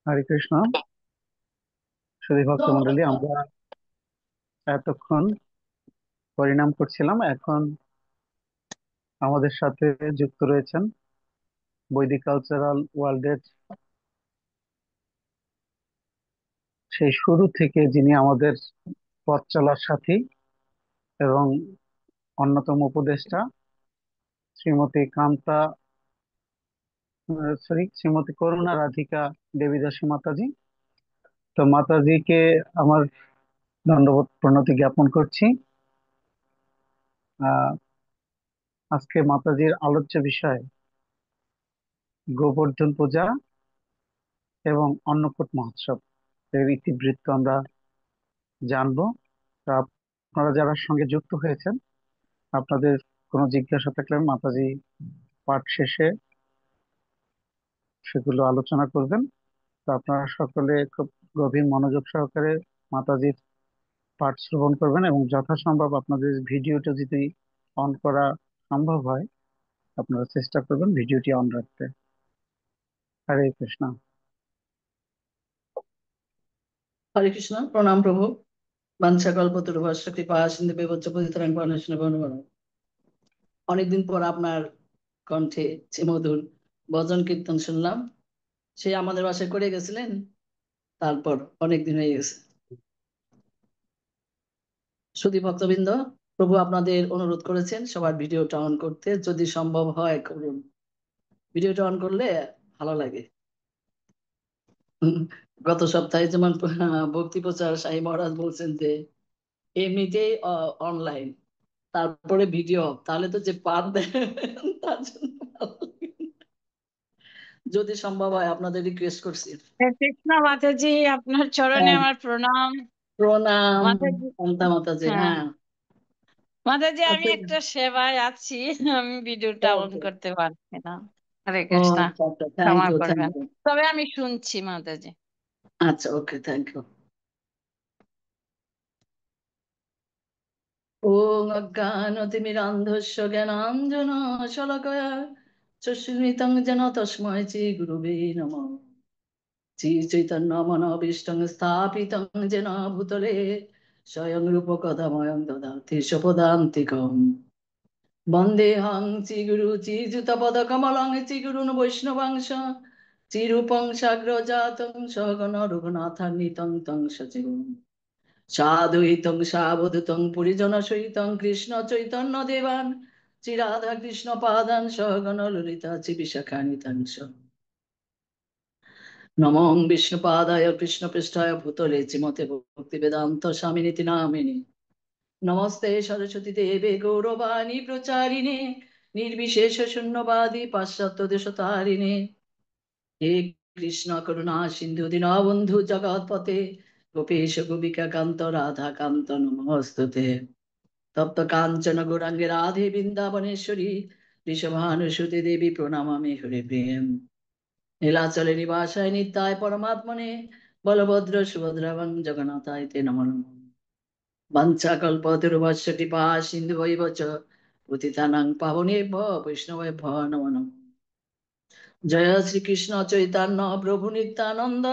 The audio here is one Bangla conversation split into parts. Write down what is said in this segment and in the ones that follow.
হরে কৃষ্ণ। সুধী ভক্ত মন্ডলী, আমরা এতক্ষণ পরিণাম করছিলাম। এখন আমাদের সাথে যুক্ত রয়েছেন বৈদিক কালচারাল ওয়ার্ল্ডের সেই শুরু থেকে যিনি আমাদের পথ চলার সাথী এবং অন্যতম উপদেষ্টা, শ্রীমতী কান্তা, শ্রীমতী করুণা রাধিকা দেবীদাসী মাতাজি। তো মাতাজিকে আমার দণ্ডবত প্রণতি জ্ঞাপন করছি। আহ আজকে মাতাজির আলোচ্য বিষয় গোবর্ধন পূজা এবং অন্নকূট মহোৎসব এর ইতিবৃত্ত আমরা জানবো। তা আপনারা যারা সঙ্গে যুক্ত হয়েছেন, আপনাদের কোনো জিজ্ঞাসা থাকলে মাতাজি পাঠ শেষে সেগুলো আলোচনা করবেন। তো আপনারা সকলে খুব গভীর মনোযোগ সহকারে মাতাজির পাঠ শ্রবণ করবেন এবং যথাসম্ভব আপনাদের ভিডিওটা যদি অন করা সম্ভব হয়, আপনারা চেষ্টা করবেন ভিডিওটি অন রাখতে। হরে কৃষ্ণ। হরে কৃষ্ণ। প্রণাম প্রভু। বাঞ্ছাকল্পতরুভ্যশ্চ কৃপা সিন্ধু বিভজ্য পতিতানাং পাবনেভ্যো নমো নমঃ। অনেকদিন পর আপনার কণ্ঠে যে মধুর ভজন কীর্তন শুনলাম, সে আমাদের বাসায় করে গেছিলেন, তারপর অনেকদিন হয়ে গেছে। সুধী ভক্তবৃন্দ, প্রভু আপনাদের অনুরোধ করেছেন সবার ভিডিওটা অন করতে, যদি সম্ভব হয় করুন। ভিডিওটা অন করলে ভালো লাগে। উম, গত সপ্তাহে যেমন ভক্তি প্রচার সাই মহারাজ বলছেন যে এমনিতেই অনলাইন, তারপরে ভিডিও, তাহলে তো যে পার দেন তার জন্য ভালো লাগে। যদি সম্ভব হয় আপনাদের রিকোয়েস্ট করছি। হরে কৃষ্ণ মাতাজি, আপনার চরণে হ্যাঁ, আমার প্রণাম। প্রণাম। মাতাজি, কান্তা মাতাজি, হ্যাঁ হ্যাঁ। মাতাজি, আমি আচ্ছা। একটা সেবায় আছি, আমি ভিডিওটা অন ওকে। করতে পারছি না। হরে ও কৃষ্ণ, আচ্ছা আচ্ছা, থ্যাংক ক্ষমা ইউ, থ্যাংক করবেন। ইউ। তবে আমি শুনছি মাতাজি। আচ্ছা, ওকে, থ্যাংক ইউ। ওং অজ্ঞানতিমিরান্ধস্য জ্ঞানাঞ্জন শলাকয়া চক্ষুর্মিলিতং যেন তস্मै শ্রী গুরুবে নমঃ। শ্রী চৈতন্য মনোভীষ্টং স্থাপিতং যেন ভূতলে স্বয়ং রূপকথাময়ং দদাতি স্বপদান্তিকम्। বন্দেহং শ্রীগুরু শ্রীযুতপদকমলং শ্রীগুরুन् বৈষ্ণবাংশ শ্রীরূপং সাগ্রজাতং সগণ রঘুনাথান্বিতং তং সজীবং সাধুইতং সাবধূতং পরিজন সহিতং কৃষ্ণ চৈতন্য দেবান শ্রী রাধা কৃষ্ণ পাদান সগণ ললিতা শ্রী বিশাখানিতাংশ। নমো বিষ্ণুপাদায় কৃষ্ণপৃষ্ঠায় ভূতলে শ্রীমতে ভক্তিবেদান্ত স্বামিনীতি নামিনে। নমস্তে সরস্বতী দেবে গৌরবাণী প্রচারিণে নির্বিশেষ শূন্যবাদী পাশ্চাত্য দেশতারিণে। হে কৃষ্ণ করুণা সিন্ধু দীনবন্ধু জগৎপতে গোপেশ গোপিকা কান্ত রাধা কান্ত নমস্তুতে। তপ্ত কাঞ্চন গৌরাঙ্গে রাধে বৃন্দাবনেশ্বরী ঋষভানুসুতে দেবী প্রণামামি হরে প্রেম। নীলাচলে নিবাসায় নিত্যায় পরমাত্মনে বলভদ্র সুভদ্রাবং জগন্নাথায় তে নমঃ। বাঞ্ছাকল্পতরুভ্যশ্চ কৃপা সিন্ধুভৈব চ পতিতানাং পাবনেভ্যো বৈষ্ণবেভ্যো নমো নমঃ। জয় শ্রীকৃষ্ণ চৈতন্য প্রভু নিত্যানন্দ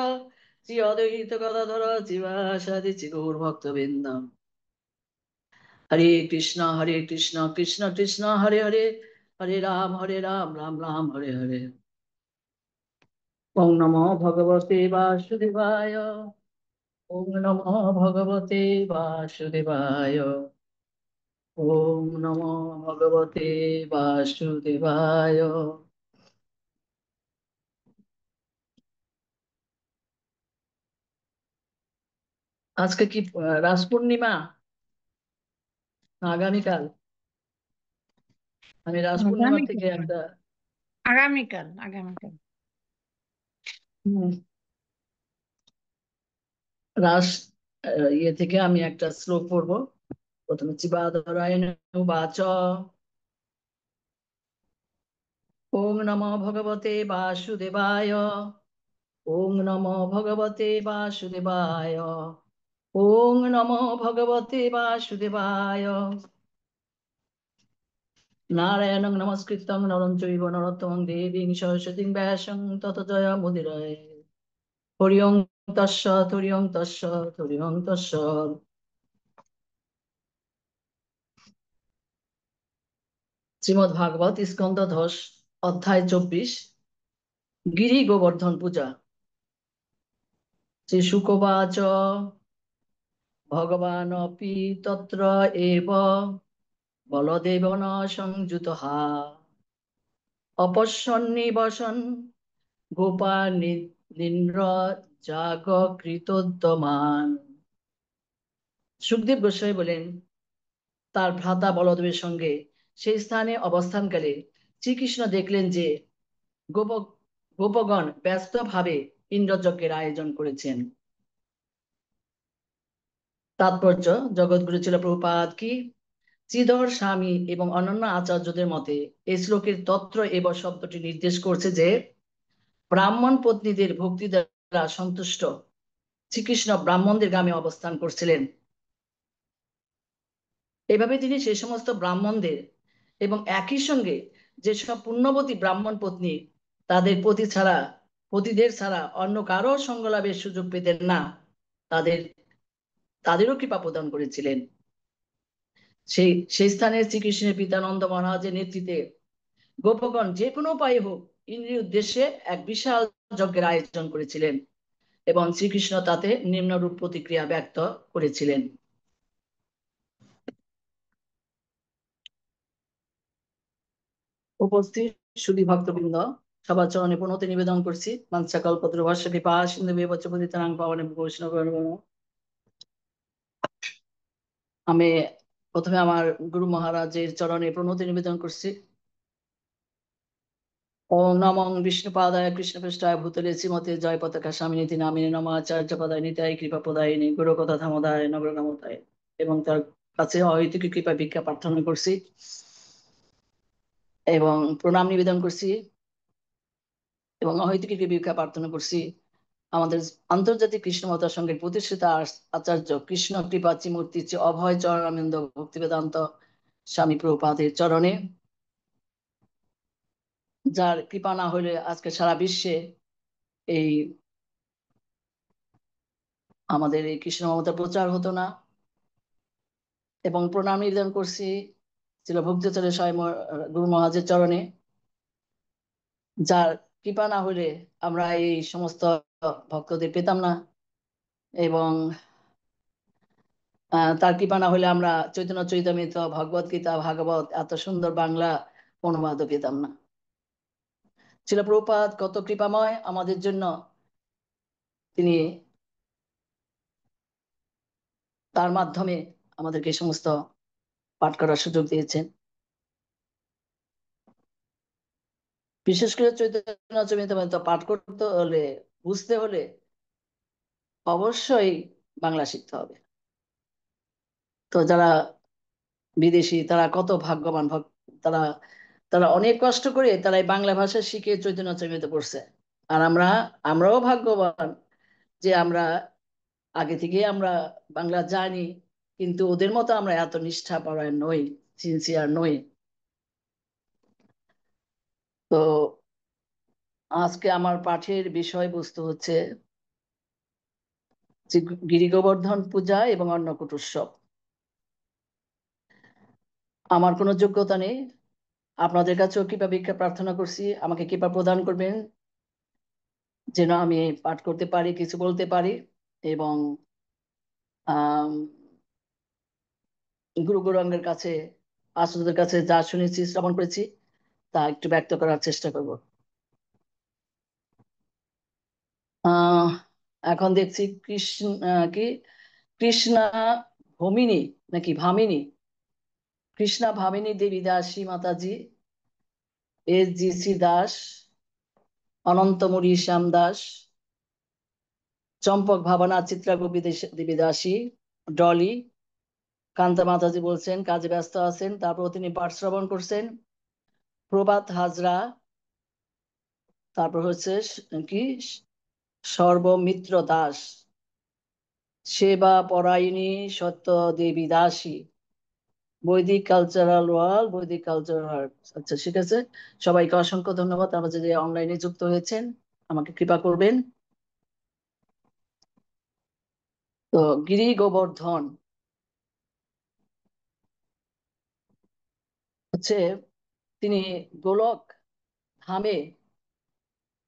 শ্রী অদ্বৈত গদাধর শিবাসাদি গৌর ভক্তবৃন্দ। হরে কৃষ্ণ কৃষ্ণ কৃষ্ণ হরে হরে, হরে রাম রাম রাম হরে হরে। ওং নমো ভগবতে বাসুদেবায়। ওং নমো ভগবতে বাসুদেবায়। ওম নমো ভগবতে বাসুদেবায়। আজকে কি রাস পূর্ণিমা না আগামীকাল? আমি রাস পূর্ণিমা থেকে আগামীকাল, একটা আগামীকাল, আগামীকাল। হুম, রাস ইয়ে থেকে আমি একটা শ্লোক পড়বো। প্রথমে চিবাদরায়ণ বাচ। ওম নমো ভগবতে বাসুদেবায়। ওম নমো ভগবতে বাসুদেবায়। ওম নমো ভগবতে বাসুদেবায়। নারায়ণং নমস্কৃত্যং নরং চৈব নরোত্তমং দেবীং সরস্বতীং ব্যাসং তত জয়মুদীরয়ে। হরি ওং তৎসৎ, হরি ওং তৎসৎ, হরি ওং তৎসৎ। শ্রীমদ্ ভাগবত স্কন্দ দশ, অধ্যায় 24, গিরি গোবর্ধন পূজা। শ্রী শুকোবাচ ভগবানপি তত্র এব বলদেবেন সংযুতঃ অপশ্যন্নিবসন গোপা নিন্দ্র জাগকৃতোদ্যমান। সুখদেব গোস্বামী বলেন, তার ভ্রাতা বলদেবের সঙ্গে সেই স্থানে অবস্থানকালে শ্রীকৃষ্ণ দেখলেন যে গোপ গোপগণ ব্যস্তভাবে ইন্দ্রযজ্ঞের আয়োজন করেছেন। তাৎপর্য, জগৎগুরু ছিল প্রভুপাদ কি শ্রীধর স্বামী এবং অন্যান্য আচার্যদের মতে এই শ্লোকের তত্র এব শব্দটি নির্দেশ করছে যে ব্রাহ্মণ পত্নীদের ভক্তি দ্বারা সন্তুষ্ট শ্রীকৃষ্ণ ব্রাহ্মণদের গ্রামে অবস্থান করছিলেন। এভাবে তিনি সেই সমস্ত ব্রাহ্মণদের এবং একই সঙ্গে যেসব পুণ্যবতী ব্রাহ্মণ পত্নী তাদের পতিদের ছাড়া অন্য কারো সঙ্গ লাভের সুযোগ পেতেন না, তাদেরও কৃপা প্রদান করেছিলেন। সেই স্থানে শ্রীকৃষ্ণের পিতা নন্দ মহারাজের নেতৃত্বে গোপগণ যে কোনো উপায়ে হোক ইন্দ্রিয় উদ্দেশ্যে এক বিশাল যজ্ঞের আয়োজন করেছিলেন এবং শ্রীকৃষ্ণ তাতে নিম্নরূপ প্রতিক্রিয়া ব্যক্ত করেছিলেন। উপস্থিত সুধী ভক্তবৃন্দ, সবার চরণে প্রণতি নিবেদন করছি। বাঞ্ছা কল্পতরুভ্যশ্চ কৃপা সিন্ধুভ্যেব চ পতিতানাং পাবনেভ্যো বৈষ্ণবেভ্যো নমঃ। আমি প্রথমে আমার গুরু মহারাজের চরণে প্রণতি নিবেদন করছি। ওম নমঃ বিষ্ণুপাদায় কৃষ্ণপৃষ্ঠায় ভূতলে শ্রীমতে জয় পতাকা স্বামিনীতি নামিনে নমঃ আচার্য পদায় নিতাই কৃপা প্রদায়িনী গুরু কথা থামোদায় নগরগামতায়। এবং তার কাছে অহৈতুকী কৃপা ভিক্ষা প্রার্থনা করছি এবং প্রণাম নিবেদন করছি এবং অহৈতুকী ভিক্ষা প্রার্থনা করছি আমাদের আন্তর্জাতিক কৃষ্ণ মতা সঙ্গের প্রতিষ্ঠিত আচার্য কৃষ্ণ কৃপাচি মূর্তি অভয় চরণানন্দ ভক্তি বেদান্ত স্বামী প্রভুপাদের চরণে, যার কৃপা না হলে আজকে সারা বিশ্বে এই আমাদের এই কৃষ্ণ মমতার প্রচার হতো না। এবং প্রণাম নিবেদন করছি ছিল ভক্তিচরণের স্বয়ং গুরু মহারাজের চরণে, যার কৃপা না হলে আমরা এই সমস্ত ভক্তদের পেতাম না এবং তার কৃপা না হলে আমরা চৈতন্য চৈতামৃত, ভগবত গীতা, ভাগবত এত সুন্দর বাংলা অনুবাদও পেতাম না। ছিল প্রভুপাদ কত কৃপাময় আমাদের জন্য, তিনি তার মাধ্যমে আমাদেরকে এই সমস্ত পাঠ করার সুযোগ দিয়েছেন। বিশেষ করে চৈতন্য চরিতামৃত পাঠ করতে হলে, বুঝতে হলে অবশ্যই বাংলা শিখতে হবে। তো যারা বিদেশি তারা কত ভাগ্যবান, তারা তারা অনেক কষ্ট করে তারা এই বাংলা ভাষা শিখে চৈতন্য চরিতামৃত পড়ছে। আর আমরাও ভাগ্যবান যে আমরা আগে থেকে আমরা বাংলা জানি, কিন্তু ওদের মতো আমরা এত নিষ্ঠাপরায়ণ নই, সিনসিয়ার নই। তো আজকে আমার পাঠের বিষয়বস্তু হচ্ছে গিরি গোবর্ধন পূজা এবং অন্নকূট উৎসব। আমার কোনো যোগ্যতা নেই, আপনাদের কাছেও কৃপা ভিক্ষা প্রার্থনা করছি, আমাকে কৃপা প্রদান করবেন যেন আমি পাঠ করতে পারি, কিছু বলতে পারি এবং আহ গুরু গৌরাঙ্গের কাছে, আচার্যদের কাছে যা শুনেছি শ্রবণ করেছি তা একটু ব্যক্ত করার চেষ্টা করব। এখন দেখছি কি কৃষ্ণা ভমিনী নাকি ভামিনী, কৃষ্ণা ভামিনী দেবী দাসী মাতাজি, এস জি সি দাস, অনন্তমুরি শ্যাম দাস, চম্পক ভাবনা চিত্রা গোপী দেবী দাসী, ডলি, কান্তা মাতাজি বলছেন কাজে ব্যস্ত আছেন, তারপর তিনি পাঠ শ্রবণ করছেন। প্রভাত হাজরা, তারপর হচ্ছে কি সর্বমিত্র দাস, সেবা পরায়ণী সত্য দেবী দাসী, বৈদিক কালচারাল ওয়ার্ল্ড, বৈদিক কালচারাল। আচ্ছা ঠিক আছে, সবাইকে অসংখ্য ধন্যবাদ। আমার যে অনলাইনে যুক্ত হয়েছেন আমাকে কৃপা করবেন। তো গিরি গোবর্ধন হচ্ছে তিনি গোলক ধামে,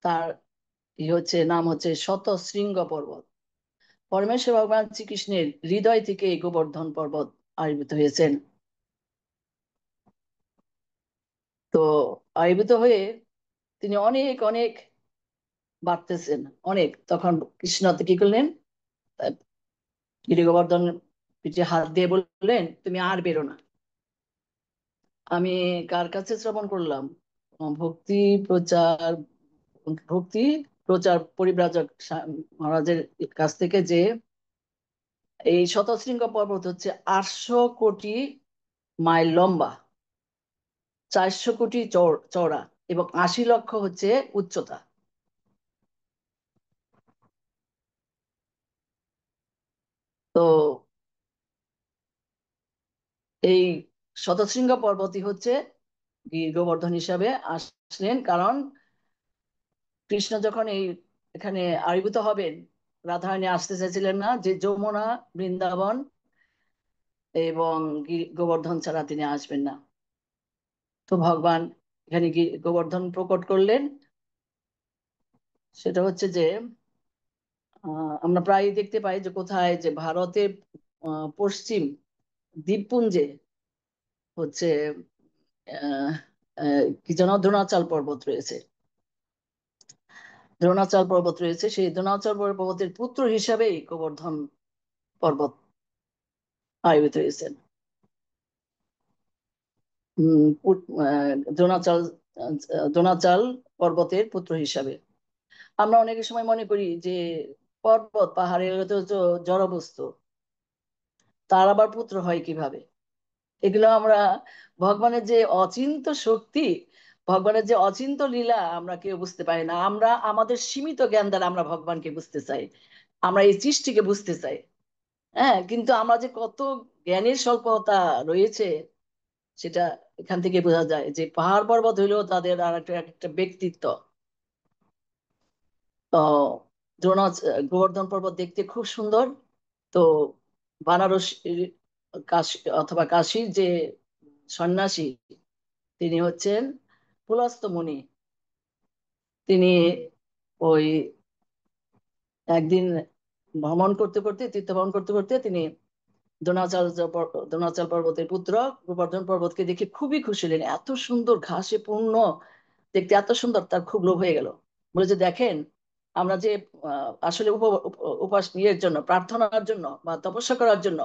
তার হচ্ছে নাম হচ্ছে শতশৃঙ্গ পর্বত। পরমেশ্বর ভগবান শ্রীকৃষ্ণের হৃদয় থেকে এই গোবর্ধন পর্বত আবির্ভূত হয়েছেন। তো আবির্ভূত হয়ে তিনি অনেক অনেক বাড়তেছেন অনেক। তখন কৃষ্ণ কি করলেন, গিরি গোবর্ধন পিঠে হাত দিয়ে বললেন, তুমি আর বেরো না, আমি কার কাছে শ্রবণ করলাম? ভক্তি প্রচার ভক্তি প্রচার পরিব্রাজক মহারাজের কাছ থেকে, যে এই শতশৃঙ্গ পর্বত হচ্ছে 800 কোটি মাইল লম্বা, 400 কোটি চওড়া এবং 80 লক্ষ হচ্ছে উচ্চতা। তো এই শতশৃঙ্গ পর্বতই হচ্ছে গোবর্ধন হিসাবে আসলেন, কারণ কৃষ্ণ যখন এখানে আবির্ভূত হবেন, রাধারানী আসতে চাইছিলেন না, যে যমুনা, বৃন্দাবন এবং গোবর্ধন ছাড়া তিনি আসবেন না। তো ভগবান এখানে গোবর্ধন প্রকট করলেন। সেটা হচ্ছে যে আমরা প্রায় দেখতে পাই যে কোথায়, যে ভারতের পশ্চিম দ্বীপপুঞ্জে হচ্ছে আহ কি যেন দ্রোণাচল পর্বত রয়েছে। দ্রোণাচল পর্বত রয়েছে, সেই দ্রোণাচল পর্বতের পুত্র হিসাবেই গোবর্ধন পর্বত আবির্ভূত হয়েছেন। দ্রোণাচল দ্রোণাচল পর্বতের পুত্র হিসাবে। আমরা অনেকের সময় মনে করি যে পর্বত পাহাড়ে তো জড় বস্তু, তার আবার পুত্র হয় কিভাবে? এগুলো আমরা, ভগবানের যে অচিন্ত শক্তি, ভগবানের যে অচিন্ত লীলা আমরা কেউ বুঝতে পারি না। আমরা আমাদের সীমিত জ্ঞান দ্বারা আমরা ভগবানকে বুঝতে চাই, আমরা এই সৃষ্টিকে বুঝতে চাই। হ্যাঁ, কিন্তু আমরা যে কত জ্ঞানের স্বল্পতা রয়েছে, সেটা এখান থেকে বোঝা যায়। যে পাহাড় পর্বত হইলেও তাদের আর একটা একটা ব্যক্তিত্ব। তো গোবর্ধন পর্বত দেখতে খুব সুন্দর। তো বানারস কাশী অথবা কাশীর যে সন্ন্যাসী, তিনি হচ্ছেন পুলস্ত মুনি। তিনি ওই একদিন ভ্রমণ করতে করতে, তীর্থ ভ্রমণ করতে করতে তিনি দ্রোণাচল পর্বতের পুত্র গোবর্ধন পর্বতকে দেখে খুবই খুশি হলেন। এত সুন্দর, ঘাসে পূর্ণ, দেখতে এত সুন্দর, তার খুব লোভ হয়ে গেল। বলে যে দেখেন, আমরা যে আসলে উপাস ইয়ের জন্য, প্রার্থনার জন্য বা তপস্যা করার জন্য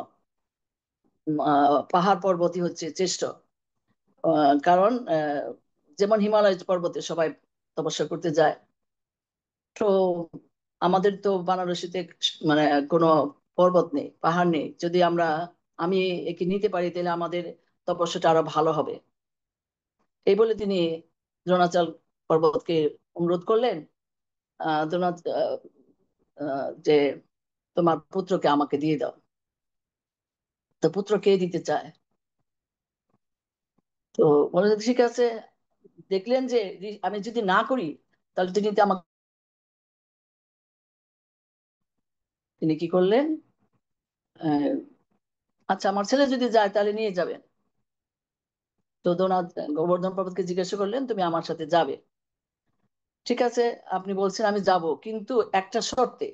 পাহাড় পর্বতই হচ্ছে শ্রেষ্ঠ। কারণ যেমন হিমালয় পর্বতে সবাই তপস্যা করতে যায়, তো আমাদের তো বানারসিতে মানে কোনো পর্বত নেই, পাহাড় নেই। যদি আমি একে নিতে পারি, তাহলে আমাদের তপস্যাটা আরো ভালো হবে। এই বলে তিনি দ্রোণাচল পর্বতকে অনুরোধ করলেন, দ্রোণা যে তোমার পুত্রকে আমাকে দিয়ে দাও। তো পুত্র কে দিতে চায়? তো বলে যে, ঠিক আছে। দেখলেন যে আমি যদি না করি, তাহলে তিনি কি করলেন, আহ, আচ্ছা আমার ছেলে যদি যায় তাহলে নিয়ে যাবেন। তো গোবর্ধন পর্বতকে জিজ্ঞাসা করলেন, তুমি আমার সাথে যাবে? ঠিক আছে, আপনি বলছেন আমি যাব, কিন্তু একটা শর্তে,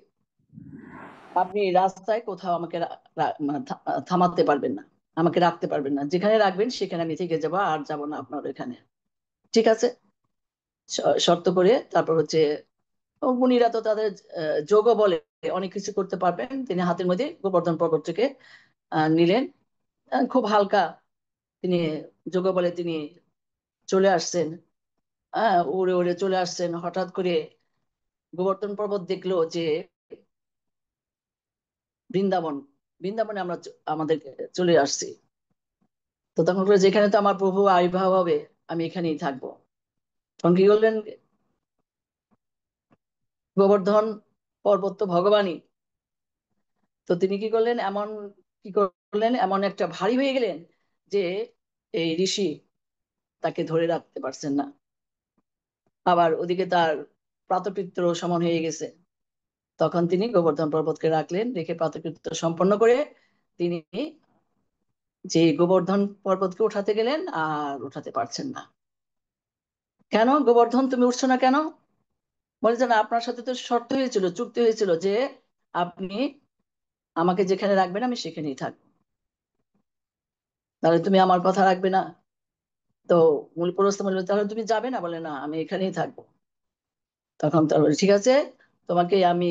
আপনি রাস্তায় কোথাও আমাকে মানে থামাতে পারবেন না, আমাকে রাখতে পারবেন না। যেখানে রাখবেন সেখানে আমি থেকে যাবো, আর যাব না আপনার এখানে। ঠিক আছে, শর্ত করে তারপর হচ্ছে, মুনিরা তো তাদের যোগ বলে অনেক কিছু করতে পারবেন। তিনি হাতের মধ্যে গোবর্ধন পর্বতটিকে নিলেন, খুব হালকা। তিনি যোগ বলে তিনি চলে আসছেন। উড়ে উড়ে চলে আসছেন। হঠাৎ করে গোবর্ধন পর্বত দেখলো যে বৃন্দাবন, বৃন্দাবনে আমরা আমাদের চলে আসছি। তো তখন করে, যেখানে তো আমার প্রভু আবির্ভাব হবে, আমি এখানেই থাকবো। তখন কি করলেন, গোবর্ধন পর্বত তো ভগবানই। তো তিনি কি করলেন, এমন একটা ভারী হয়ে গেলেন যে এই ঋষি তাকে ধরে রাখতে পারছেন না। আবার ওদিকে তার প্রাতপিত্র সমান হয়ে গেছে। তখন তিনি গোবর্ধন পর্বতকে রাখলেন, রেখে প্রাতঃকৃত্য সম্পন্ন করে তিনি যে গোবর্ধন পর্বতকে উঠাতে গেলেন, আর উঠাতে পারছেন না। কেন গোবর্ধন তুমি উঠছো না কেন? বলে যে না, আপনার সাথে তো শর্ত হয়েছিল, চুক্তি হয়েছিল যে আপনি আমাকে যেখানে রাখবেন আমি সেখানেই থাকবো, তাহলে তুমি আমার কথা রাখবে না? তো মূল প্রস্তাব বললো তাহলে তুমি যাবে না? বলে না, আমি এখানেই থাকবো। তখন তার বলে, ঠিক আছে, তোমাকে আমি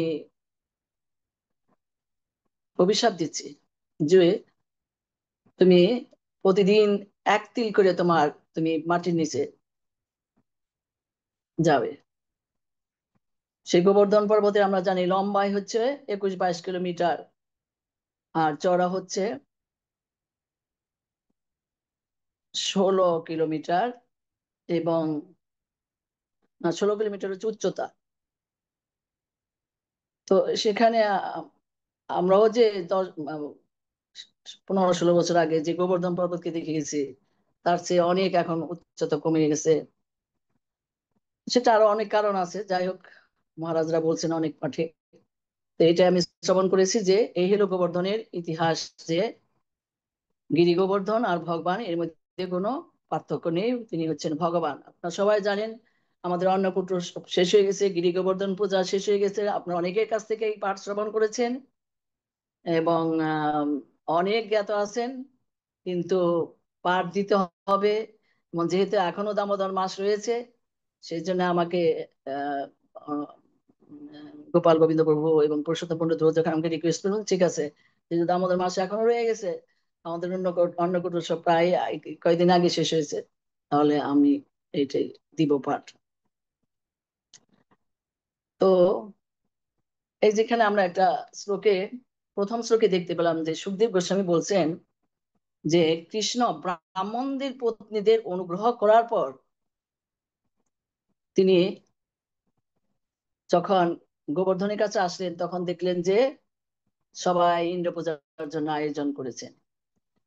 অভিশাপ দিচ্ছি যে তুমি প্রতিদিন 1 তিল করে তুমি মাটির নিচে যাবে। সেই গোবর্ধন পর্বতে আমরা জানি লম্বায় হচ্ছে 21-22 কিলোমিটার, আর চড়া হচ্ছে 16 কিলোমিটার, এবং 16 কিলোমিটার হচ্ছে উচ্চতা। তো সেখানে আমরাও যে 15-16 বছর আগে যে গোবর্ধন পর্বতকে দেখে গেছি, তার চেয়ে অনেক এখন উচ্চতা কমে গেছে। সেটা আরো অনেক কারণ আছে, যাই হোক, মহারাজরা বলছেন অনেক পাঠে। তো এটা আমি শ্রবণ করেছি যে এই হলো গোবর্ধনের ইতিহাস, যে গিরি গোবর্ধন আর ভগবান এর মধ্যে কোনো পার্থক্য নেই, তিনি হচ্ছেন ভগবান। আপনারা সবাই জানেন আমাদের অন্নকূট শেষ হয়ে গেছে, গিরি গোবর্ধন পূজা শেষ হয়ে গেছে, আপনারা অনেকের কাছ থেকে এই পাঠ শ্রবণ করেছেন এবং অনেক জ্ঞাত আছেন। কিন্তু পাঠ দিতে হবে, এবং যেহেতু এখনো দামোদর মাস রয়েছে, সেই জন্য আমাকে আহ আহ, গোপাল গোবিন্দ প্রভু এবং পুরুষোত্তম পণ্ডিত রোজ আমাকে রিকোয়েস্ট করুন, ঠিক আছে, যেহেতু দামোদর মাস এখনো রয়ে গেছে, আমাদের অন্নকূট উৎসব প্রায় কয়েকদিন আগে শেষ হয়েছে, তাহলে আমি এইটাই দিব পাঠ। তো এই যেখানে আমরা একটা শ্লোকে, প্রথম শ্লোকে দেখতে পেলাম যে সুখদেব গোস্বামী বলছেন যে কৃষ্ণ ব্রাহ্মণদের পত্নীদের অনুগ্রহ করার পর তিনি যখন গোবর্ধনের কাছে আসলেন, তখন দেখলেন যে সবাই ইন্দ্র পূজার জন্য আয়োজন করেছেন।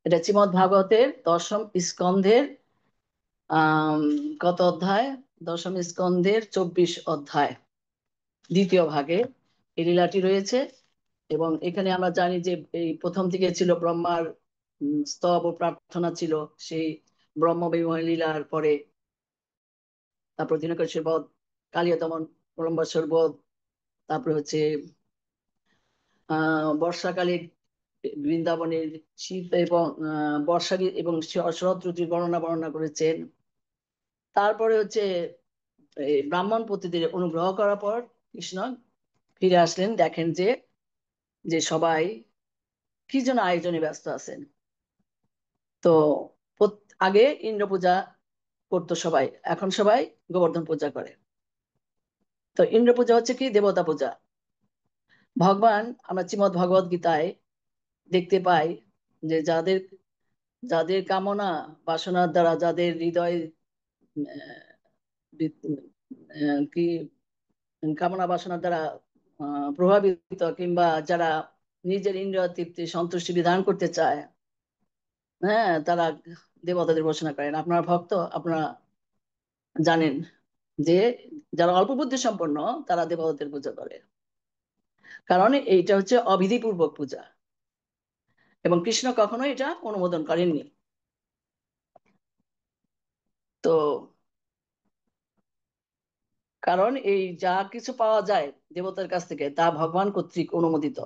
এটা শ্রীমদ্ ভাগবতের দশম স্কন্ধের আহ কত অধ্যায়? দশম স্কন্ধের 24 অধ্যায়, দ্বিতীয় ভাগে এই লীলাটি রয়েছে। এবং এখানে আমরা জানি যে এই প্রথম দিকে ছিল ব্রহ্মার স্তব ও প্রার্থনা ছিল, সেই ব্রহ্ম বিমোহ লীলার পরে তারপর দিনকর বধ, কালিয়া দমন, প্রলম্বাসুর বধ, তারপরে হচ্ছে বর্ষাকালে বৃন্দাবনের শীত এবং বর্ষা এবং শরৎ ঋতুর বর্ণনা করেছেন। তারপরে হচ্ছে এই ব্রাহ্মণ পতিদের অনুগ্রহ করার পর কৃষ্ণ ফিরে আসলেন, দেখেন যে যে সবাই কি যেন আয়োজনে ব্যস্ত আছেন। তো আগে ইন্দ্র পূজা করতো সবাই, এখন সবাই গোবর্ধন পূজা করে। তো ইন্দ্র পূজা হচ্ছে কি? দেবতা পূজা। ভগবান, আমরা শ্রীমদ ভগবত গীতায় দেখতে পাই যে যাদের যাদের কামনা বাসনার দ্বারা, যাদের হৃদয় কি কামনা বাসনার দ্বারা প্রভাবিত, কিংবা যারা নিজের ইন্দ্রিয় তৃপ্তি সন্তুষ্টি বিধান করতে চায়, হ্যাঁ, তারা দেবতাদের উপাসনা করেন। আপনার ভক্ত, আপনারা জানেন যে যারা অল্প বুদ্ধি সম্পন্ন তারা দেবতাদের পূজা করে, কারণ এইটা হচ্ছে অবিধিপূর্বক পূজা, এবং কৃষ্ণ কখনো এটা অনুমোদন করেননি। তো কারণ এই যা কিছু পাওয়া যায় দেবতার কাছ থেকে তা ভগবান কর্তৃক অনুমোদিত,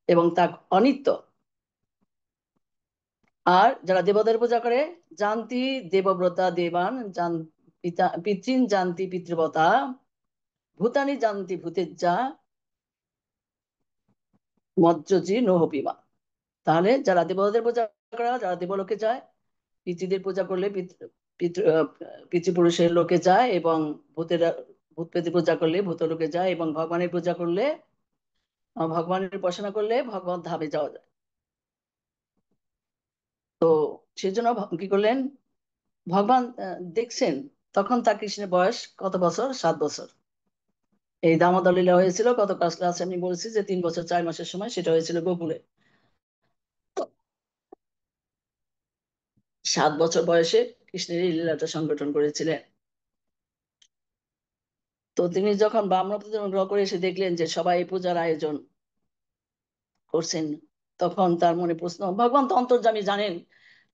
এবং তা অনিত্য। আর যারা দেবতার পূজা করে, জানতি দেবব্রতা দেবান পিতৃন জানতি পিতৃবতা, ভূতানি জানতি ভূতেজ্জা, মজ্জজি নহপিমা। তাহলে যারা দেবতাদের পূজা করা, যারা দেবলোকে যায়, পিতৃদের পূজা করলে পিতৃপুরুষের লোকে যায়, এবং ভূতেরা ভূত পেতে পূজা করলে ভূত লোকে যায়, এবং ভগবানের পূজা করলে, ভগবানের উপাসনা করলে ভগবান ধামে যাওয়া যায়। তো সেই জন্য কি করলেন ভগবান, দেখছেন তখন তার কৃষ্ণের বয়স কত বছর? 7 বছর। এই দামোদর লীলা হয়েছিল কত ক্লাসে আমি বলছি যে 3 বছর 4 মাসের সময়, সেটা হয়েছিল গোকুলে। 7 বছর বয়সে কৃষ্ণের এই লীলাটা সংগঠন করেছিলেন। তো তিনি যখন ব্রাহ্মণ গ্রহ করে এসে দেখলেন যে সবাই পূজার আয়োজন করছেন, তখন তার মনে প্রশ্ন, ভগবান তো অন্তর্যামী, জানেন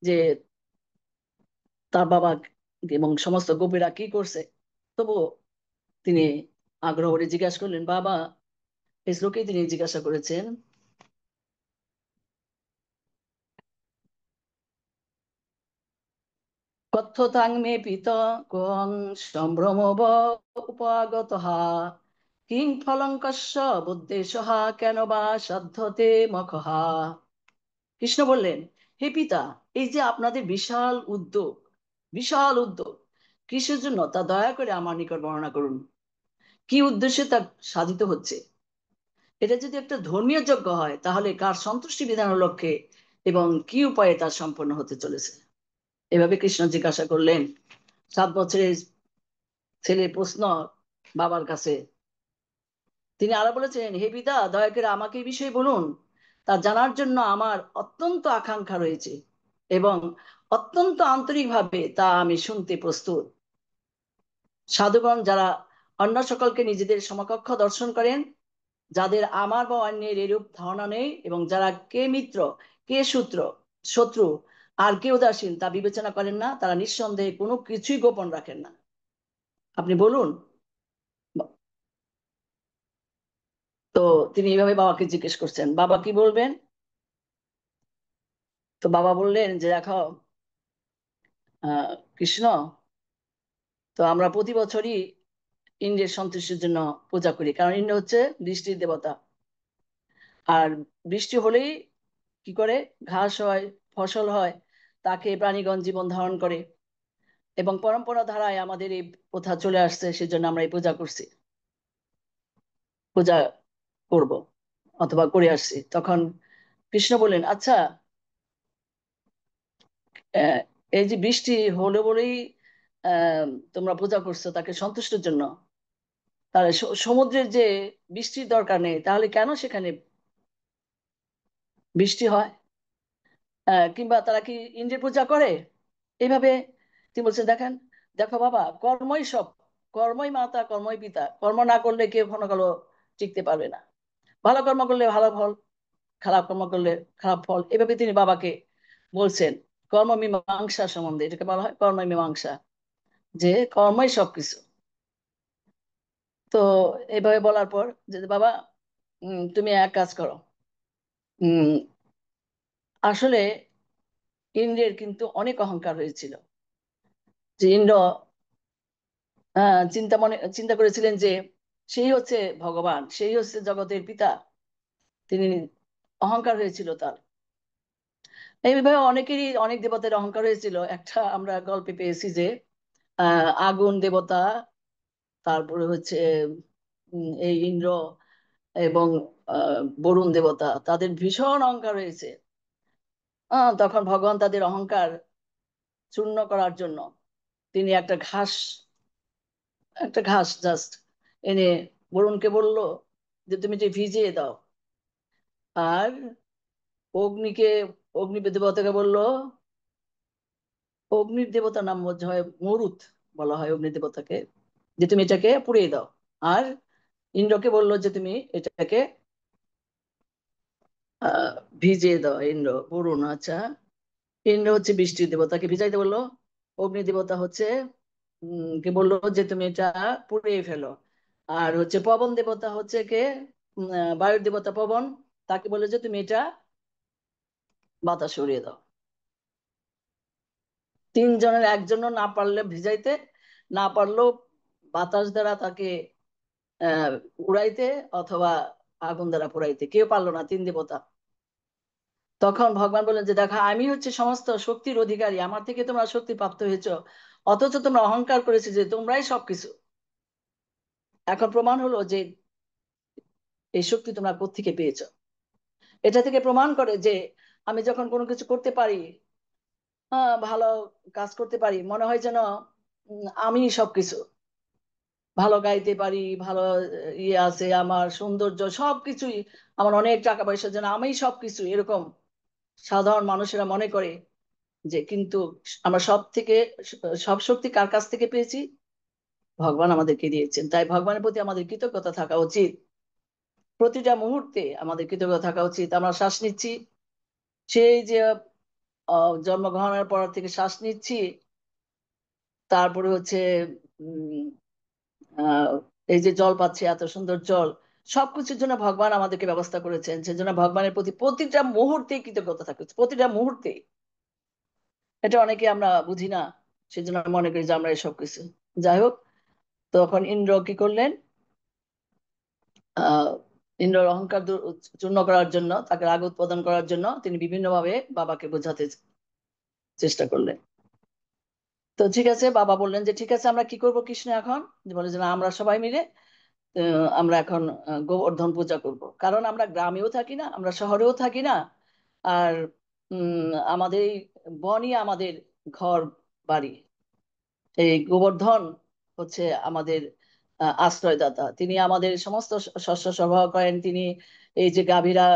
যে তার বাবা এবং সমস্ত গোপীরা কি করছে। তবু তিনি আগ্রহ করে জিজ্ঞাসা করলেন, বাবা, এই শ্লোকে তিনি জিজ্ঞাসা করেছেন, কথ্যতাং মে পিত কং সম্ভ্রমব উপাগতঃ কিং ফলং কস্য বুদ্ধেশঃ কেন বা সাধ্যতে মখহা। কৃষ্ণ বললেন, হে পিতা, এই যে আপনাদের বিশাল উদ্যোগ, বিশাল উদ্যোগ কিসের জন্য তা দয়া করে আমার নিকট বর্ণনা করুন। কি উদ্দেশ্যে তা সাধিত হচ্ছে? এটা যদি একটা ধর্মীয় যজ্ঞ হয়, তাহলে কার সন্তুষ্টি বিধানের লক্ষ্যে এবং কি উপায়ে তা সম্পন্ন হতে চলেছে? এভাবে কৃষ্ণ জিজ্ঞাসা করলেন। 7 বছরের ছেলের প্রশ্ন বাবার কাছে। তিনি আরো বলেছেন, হে পিতা, দয়া করে আমাকে এই বিষয়ে বলুন, তা জানার জন্য আমার অত্যন্ত আকাঙ্ক্ষা রয়েছে এবং অত্যন্ত আন্তরিকভাবে তা আমি শুনতে প্রস্তুত। সাধুগণ যারা অন্য সকলকে নিজেদের সমকক্ষ দর্শন করেন, যাদের আমার বা অন্যের এরূপ ধারণা নেই, এবং যারা কে মিত্র, কে শত্রু আর কে উদাসীন তা বিবেচনা করেন না, তারা নিঃসন্দেহে কোনো কিছুই গোপন রাখেন না। আপনি বলুন। তো তিনি এইভাবে বাবাকে জিজ্ঞেস করছেন, বাবা কি বলবেন? তো বাবা বললেন যে, দেখো কৃষ্ণ, তো আমরা প্রতি বছরই ইন্দ্রের সন্তুষ্টির জন্য পূজা করি, কারণ ইন্দ্র হচ্ছে বৃষ্টির দেবতা। আর বৃষ্টি হলেই কি করে, ঘাস হয়, ফসল হয়, তাকে প্রাণীগণ জীবন ধারণ করে, এবং পরম্পরা ধারায় আমাদের এই প্রথা চলে আসছে, সেজন্য আমরা এই পূজা করছি, পূজা করব অথবা করে আসছি। তখন কৃষ্ণ বললেন, আচ্ছা, আহ, এই যে বৃষ্টি হলো বলেই আহ তোমরা পূজা করছো তাকে সন্তুষ্টের জন্য, তাহলে সমুদ্রের যে বৃষ্টির দরকার নেই, তাহলে কেন সেখানে বৃষ্টি হয়? কিংবা তারা কি ইন্দ্রের পূজা করে? এইভাবে তিনি বলছেন, দেখেন, দেখো বাবা, কর্মই সব, কর্মই মাতা, কর্মই পিতা। কর্ম না করলে কেউ কোনো কালো টিকতে পারবে না। ভালো কর্ম করলে ভালো ফল, খারাপ কর্ম করলে খারাপ ফল। এভাবে তিনি বাবাকে বলছেন কর্মমীমাংসা সম্বন্ধে, এটাকে বলা হয় কর্মমীমাংসা, যে কর্মই সবকিছু। তো এইভাবে বলার পর যে, বাবা, তুমি এক কাজ করো। উম আসলে ইন্দ্রের কিন্তু অনেক অহংকার হয়েছিল, যে ইন্দ্র চিন্তা করেছিলেন যে সেই হচ্ছে ভগবান, সেই হচ্ছে জগতের পিতা। তিনি অহংকার হয়েছিল তার। এইভাবে অনেকেরই অনেক দেবতার অহংকার হয়েছিল। একটা আমরা গল্পে পেয়েছি যে আগুন দেবতা, তারপরে হচ্ছে এই ইন্দ্র এবং বরুণ দেবতা, তাদের ভীষণ অহংকার হয়েছে। তখন ভগবান তাদের অহংকার চূর্ণ করার জন্য তিনি একটা ঘাস জাস্ট এনে বরুণকে বলল যে, তুমি যে ভিজিয়ে দাও। আর অগ্নিকে, অগ্নি দেবতাকে বলল, অগ্নির দেবতার নাম বোধ হয় মরুত বলা হয় অগ্নি দেবতাকে, যে তুমি এটাকে পুড়িয়ে দাও। আর ইন্দ্রকে বললো যে তুমি এটাকে আহ ভিজিয়ে দাও। ইন্দ্র, বরুণ, আচ্ছা, ইন্দ্র হচ্ছে বৃষ্টির দেবতাকে ভিজাইতে বললো। অগ্নি দেবতা হচ্ছে কে বললো যে তুমি এটা পুড়িয়ে ফেলো। আর হচ্ছে পবন দেবতা হচ্ছে কে, বায়ুর দেবতা পবন, তাকে বললো যে তুমি এটা বাতাস উড়িয়ে দাও। তিনজনের একজনও না পারলে ভিজাইতে, না পারলেও বাতাস দ্বারা তাকে আহ উড়াইতে, অথবা আগুন দ্বারা পুড়াইতে, কেউ পারলো না, তিন দেবতা। তখন ভগবান বললেন যে, দেখা, আমি হচ্ছে সমস্ত শক্তির অধিকারী, আমার থেকে তোমরা শক্তি প্রাপ্ত হয়েছো, অথচ তোমরা অহংকার করেছো যে তোমরাই সবকিছু। এখন প্রমাণ হলো যে এই শক্তি তোমরা কোত্থেকে পেয়েছো। এটা থেকে প্রমাণ করে যে আমি যখন কোনো কিছু করতে পারি, ভালো কাজ করতে পারি, মনে হয় যেন আমি সবকিছু। ভালো গাইতে পারি, ভালো ইয়ে আছে, আমার সৌন্দর্য সবকিছুই, আমার অনেক টাকা পয়সা, যেন আমি সবকিছু, এরকম সাধারণ মানুষেরা মনে করে। যে কিন্তু আমরা সব শক্তি কার কাছ থেকে পেয়েছি? ভগবান আমাদেরকে দিয়েছেন। তাই ভগবানের প্রতি আমাদের কৃতজ্ঞতা থাকা উচিত। প্রতিটা মুহূর্তে আমাদের কৃতজ্ঞতা থাকা উচিত। আমরা শ্বাস নিচ্ছি, সেই যে জন্মগ্রহণের পর থেকে শ্বাস নিচ্ছি, তারপরে হচ্ছে এই যে জল পাচ্ছি, এত সুন্দর জল, সবকিছুর জন্য ভগবান আমাদেরকে ব্যবস্থা করেছেন। সেজন্য ভগবানের প্রতি প্রতিটা মুহূর্তে কৃতজ্ঞতা থাকা উচিত, প্রতিটা মুহূর্তে। এটা অনেকে আমরা বুঝি না, সেজন্য মনে করি যে আমরা এসব কিছু। যাই হোক, তখন ইন্দ্র কি করলেন, আহ ইন্দ্রর অহংকার চূর্ণ করার জন্য, তাকে রাগ উৎপাদন করার জন্য তিনি বিভিন্নভাবে বাবাকে বোঝাতে চেষ্টা করলেন। তো ঠিক আছে, বাবা বললেন যে ঠিক আছে, আমরা কি করব কৃষ্ণ এখন? বলে যে না, আমরা সবাই মিলে আমরা এখন গোবর্ধন পূজা করব। কারণ আমরা গ্রামেও থাকি না, আমরা শহরেও থাকি না, আর আমাদের এই বনই আমাদের ঘর বাড়ি। এই গোবর্ধন হচ্ছে আমাদের আশ্রয়দাতা। তিনি আমাদের সমস্ত শস্য সরবরাহ করেন। তিনি এই যে গাভীরা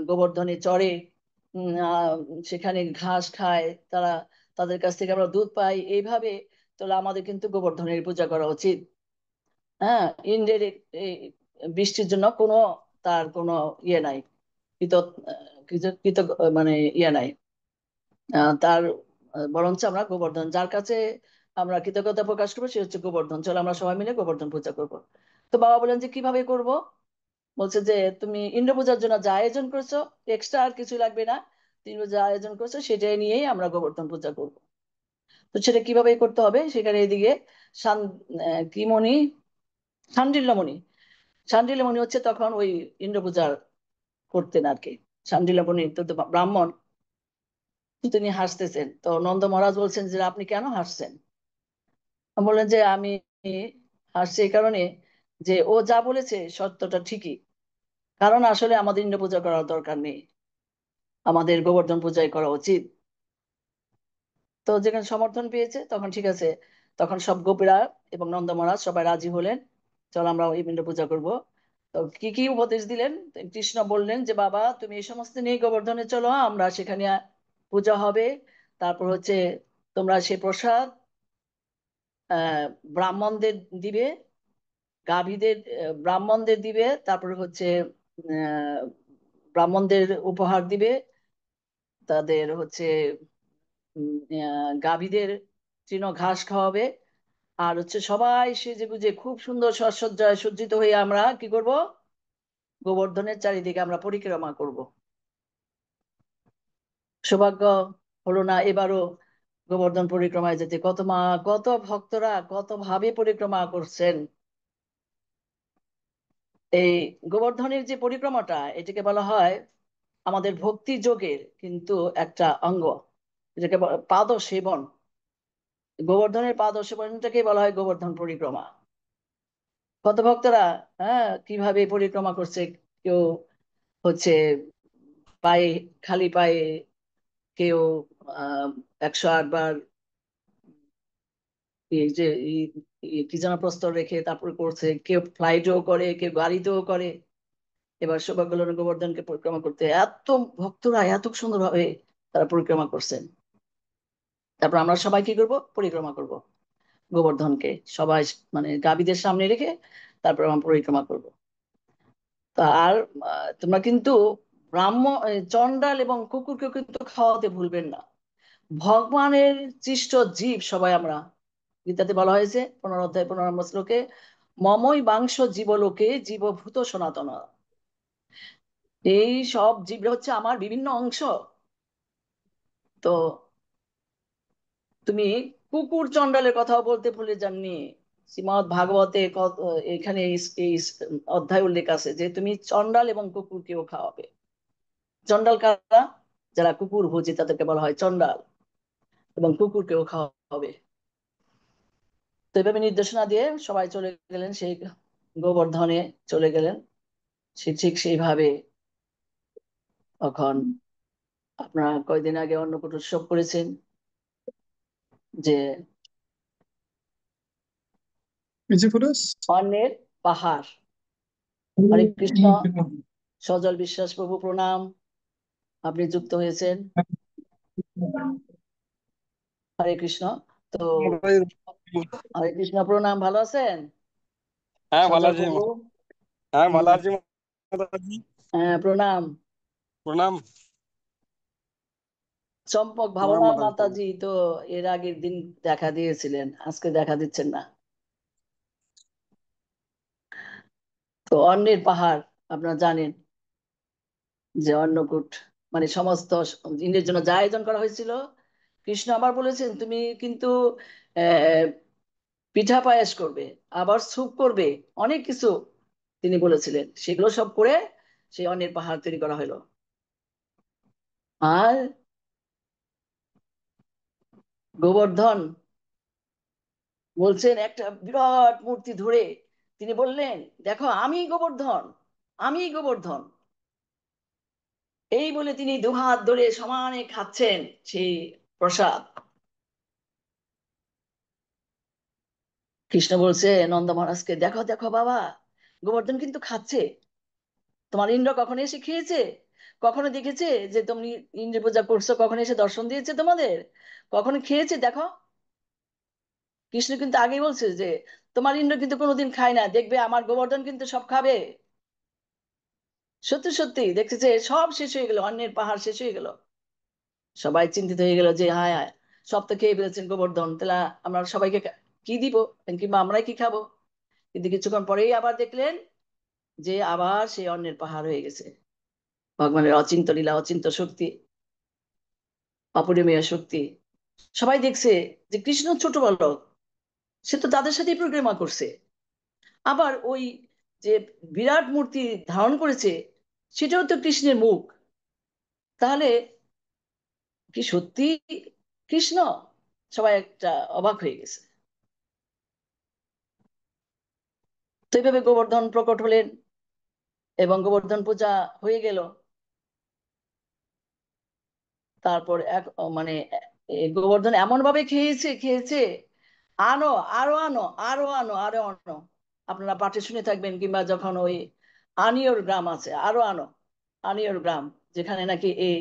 গোবর্ধনে চড়ে, সেখানে ঘাস খায় তারা, তাদের কাছ থেকে আমরা দুধ পাই। এইভাবে তাহলে আমাদের কিন্তু গোবর্ধনের পূজা করা উচিত। হ্যাঁ, ইন্দ্রের বৃষ্টির জন্য কোনো, তার কোনো ইয়ে নাই, কৃত কৃত মানে ইয়ে নাই তার। বরঞ্চ আমরা গোবর্ধন, যার কাছে আমরা কৃতজ্ঞতা প্রকাশ করবো, সে হচ্ছে গোবর্ধন। চলো আমরা সবাই মিলে গোবর্ধন পূজা করব। তো বাবা বলেন যে কিভাবে করব? বলছে যে তুমি ইন্দ্র পূজার জন্য যা আয়োজন করছো, এক্সট্রা আর কিছু লাগবে না। তুমি যা আয়োজন করছো সেটাই নিয়েই আমরা গোবর্ধন পূজা করব। তো সেটা কিভাবে করতে হবে? সেখানে এদিকে কি মণি, শান্ডিল্যমণি, শান্ডিল্যমণি হচ্ছে তখন ওই ইন্দ্র পূজার করতেন আর কি। শান্ডিল্যমণি তো ব্রাহ্মণ, তিনি হাসতেছেন। তো নন্দ মহারাজ বলছেন যে আপনি কেন হাসছেন? বললেন যে আমি হাসছি এই কারণে যে ও যা বলেছে সত্যটা ঠিকই। কারণ আসলে আমাদের ইন্দ্র পূজা করার দরকার নেই, আমাদের গোবর্ধন পূজাই করা উচিত। তো যেখানে সমর্থন পেয়েছে তখন ঠিক আছে, তখন সব গোপীরা এবং নন্দ মহারাজ সবাই রাজি হলেন, চল আমরা ওই ইন্দ্র পূজা করব। তো কি কি উপদেশ দিলেন? কৃষ্ণ বললেন যে বাবা তুমি এই সমস্ত নিয়ে গোবর্ধনে চলো, আমরা সেখানে পূজা হবে। তারপর হচ্ছে তোমরা সে প্রসাদ ব্রাহ্মণদের দিবে, গাভীদের ব্রাহ্মণদের দিবে। তারপরে হচ্ছে ব্রাহ্মণদের উপহার দিবে, তাদের হচ্ছে গাভীদের তৃণ ঘাস খাওয়াবে। আর হচ্ছে সবাই সেজে গুজে খুব সুন্দর সাজসজ্জায় সজ্জিত হয়ে আমরা কি করব? গোবর্ধনের চারিদিকে আমরা পরিক্রমা করব। সৌভাগ্য হলো না এবারও গোবর্ধন পরিক্রমায় যেতে। কত ভক্তরা কত ভাবে পরিক্রমা করছেন। এই গোবর্ধনের যে পরিক্রমাটা, এটাকে বলা হয় আমাদের ভক্তি যোগের কিন্তু একটা অঙ্গ, যেটাকে পাদ সেবন। গোবর্ধনের পাদ সেবনটাকে বলা হয় গোবর্ধন পরিক্রমা। কত ভক্তরা কিভাবে পরিক্রমা করছে। কেউ হচ্ছে পায়ে, খালি পায়ে, কেউ 108 বার এই যে কি যেন প্রস্তর রেখে তারপর করছে, কেউ ফ্লাইটেও করে, কেউ গাড়িতেও করে। এবার সৌভাগ্য হলো গোবর্ধনকে পরিক্রমা করতে, এত ভক্তরা এত সুন্দর ভাবে তারা পরিক্রমা করছেন। তারপর আমরা সবাই কি করব? পরিক্রমা করব গোবর্ধনকে, সবাই মানে গাভীদের সামনে রেখে তারপর আমরা পরিক্রমা করব। আর তোমরা কিন্তু চন্ডাল এবং কুকুরকে কিন্তু খাওয়াতে ভুলবেন না। ভগবানের সৃষ্ট জীব সবাই আমরা। গীতাতে বলা হয়েছে 15 অধ্যায় 15 নম্বর শ্লোকে, মমই বাংশ জীবলোকে জীবভূত সনাতন। এই সব জীব হচ্ছে আমার বিভিন্ন অংশ। তো তুমি কুকুর চন্ডালের কথাও বলতে ভুলে যাননি। শ্রীমৎ ভাগবতে এখানে এই অধ্যায় উল্লেখ আছে যে তুমি চন্ডাল এবং কুকুরকেও খাওয়াবে। চন্ডাল কারা? যারা কুকুর ভোজে তাদেরকে বলা হয় চন্ডাল, এবং কুকুরকেও খাওয়াবে। তো এভাবে নির্দেশনা দিয়ে সবাই চলে গেলেন, সেই গোবর্ধনে চলে গেলেন। সে ঠিক সেইভাবে তখন আপনারা কয়েকদিন আগে অন্নকূট উৎসব করেছেন, যে অন্নের পাহাড়। হরে কৃষ্ণ। সজল বিশ্বাস প্রভু প্রণাম, আপনি যুক্ত হয়েছেন। হরে কৃষ্ণ। তো হরে কৃষ্ণ, প্রণাম। ভালো আছেন হ্যাঁ ভালো সজাগ আছি। বাবু? হ্যাঁ ভালো হুম, আছি মাতাজি। হ্যাঁ, প্রণাম। প্রণাম। চম্পক প্রণাম ভাবনা মাতাজি, প্রণাম। মাতাজি তো এর আগের দিন দেখা দিয়েছিলেন, আজকে দেখা দিচ্ছেন না। তো অন্যের পাহাড়, আপনারা জানেন যে অন্নকূট মানে সমস্ত দিনের জন্য যা আয়োজন করা হয়েছিল, কৃষ্ণ আবার বলেছেন তুমি কিন্তু আহ পিঠা পায়েস করবে, আবার স্যুপ করবে, অনেক কিছু তিনি বলেছিলেন। সেগুলো সব করে সেই অন্যের পাহাড় তৈরি করা হলো। আর গোবর্ধন বলছেন একটা বিরাট মূর্তি ধরে তিনি বললেন, দেখো আমি গোবর্ধন, আমি গোবর্ধন। এই বলে তিনি দুহাত ধরে সমানে খাচ্ছেন সেই প্রসাদ। কৃষ্ণ বলছে নন্দ মহারাজকে, দেখো দেখো বাবা, গোবর্ধন কিন্তু খাচ্ছে। তোমার ইন্দ্র কখনো এসে খেয়েছে? কখনো দেখেছে যে তুমি ইন্দ্র পূজা করছো? কখনো এসে দর্শন দিয়েছে তোমাদের? কখনো খেয়েছে? দেখো, কৃষ্ণ কিন্তু আগেই বলছে যে তোমার ইন্দ্র কিন্তু কোনোদিন খায় না, দেখবে আমার গোবর্ধন কিন্তু সব খাবে। সত্যি সত্যি দেখতেছে সব শেষ হয়ে গেল, অন্যের পাহাড় শেষ হয়ে গেল। সবাই চিন্তিত হয়ে গেল যে হায় হায়, সব তো খেয়ে ফেলেছেন গোবর্ধন, তাহলে আমরা সবাইকে কি দিব, কিংবা আমরাই কি খাবো? কিন্তু কিছুক্ষণ পরেই আবার দেখলেন যে আবার সেই অন্যের পাহাড় হয়ে গেছে। ভগবানের অচিন্ত লীলা, অচিন্ত শক্তি, অপরিমেয় শক্তি। সবাই দেখছে যে কৃষ্ণ ছোট বালক, সে তো তাদের সাথেই পরিক্রমা করছে। আবার ওই যে বিরাট মূর্তি ধারণ করেছে, সেটাও তো কৃষ্ণের মুখ। তাহলে কি সত্যি কৃষ্ণ? সবাই একটা অবাক হয়ে গেছে। তো এইভাবে গোবর্ধন প্রকট হলেন এবং গোবর্ধন পূজা হয়ে গেল। তারপর এক মানে গোবর্ধন এমন ভাবে খেয়েছে খেয়েছে, আনো, আরো আনো, আরো আনো, আরো আনো। আপনারা পাঠে শুনে থাকবেন, কিংবা যখন ওই আনিয়র গ্রাম আছে, আরো আনো, আনিয়র গ্রাম, যেখানে নাকি এই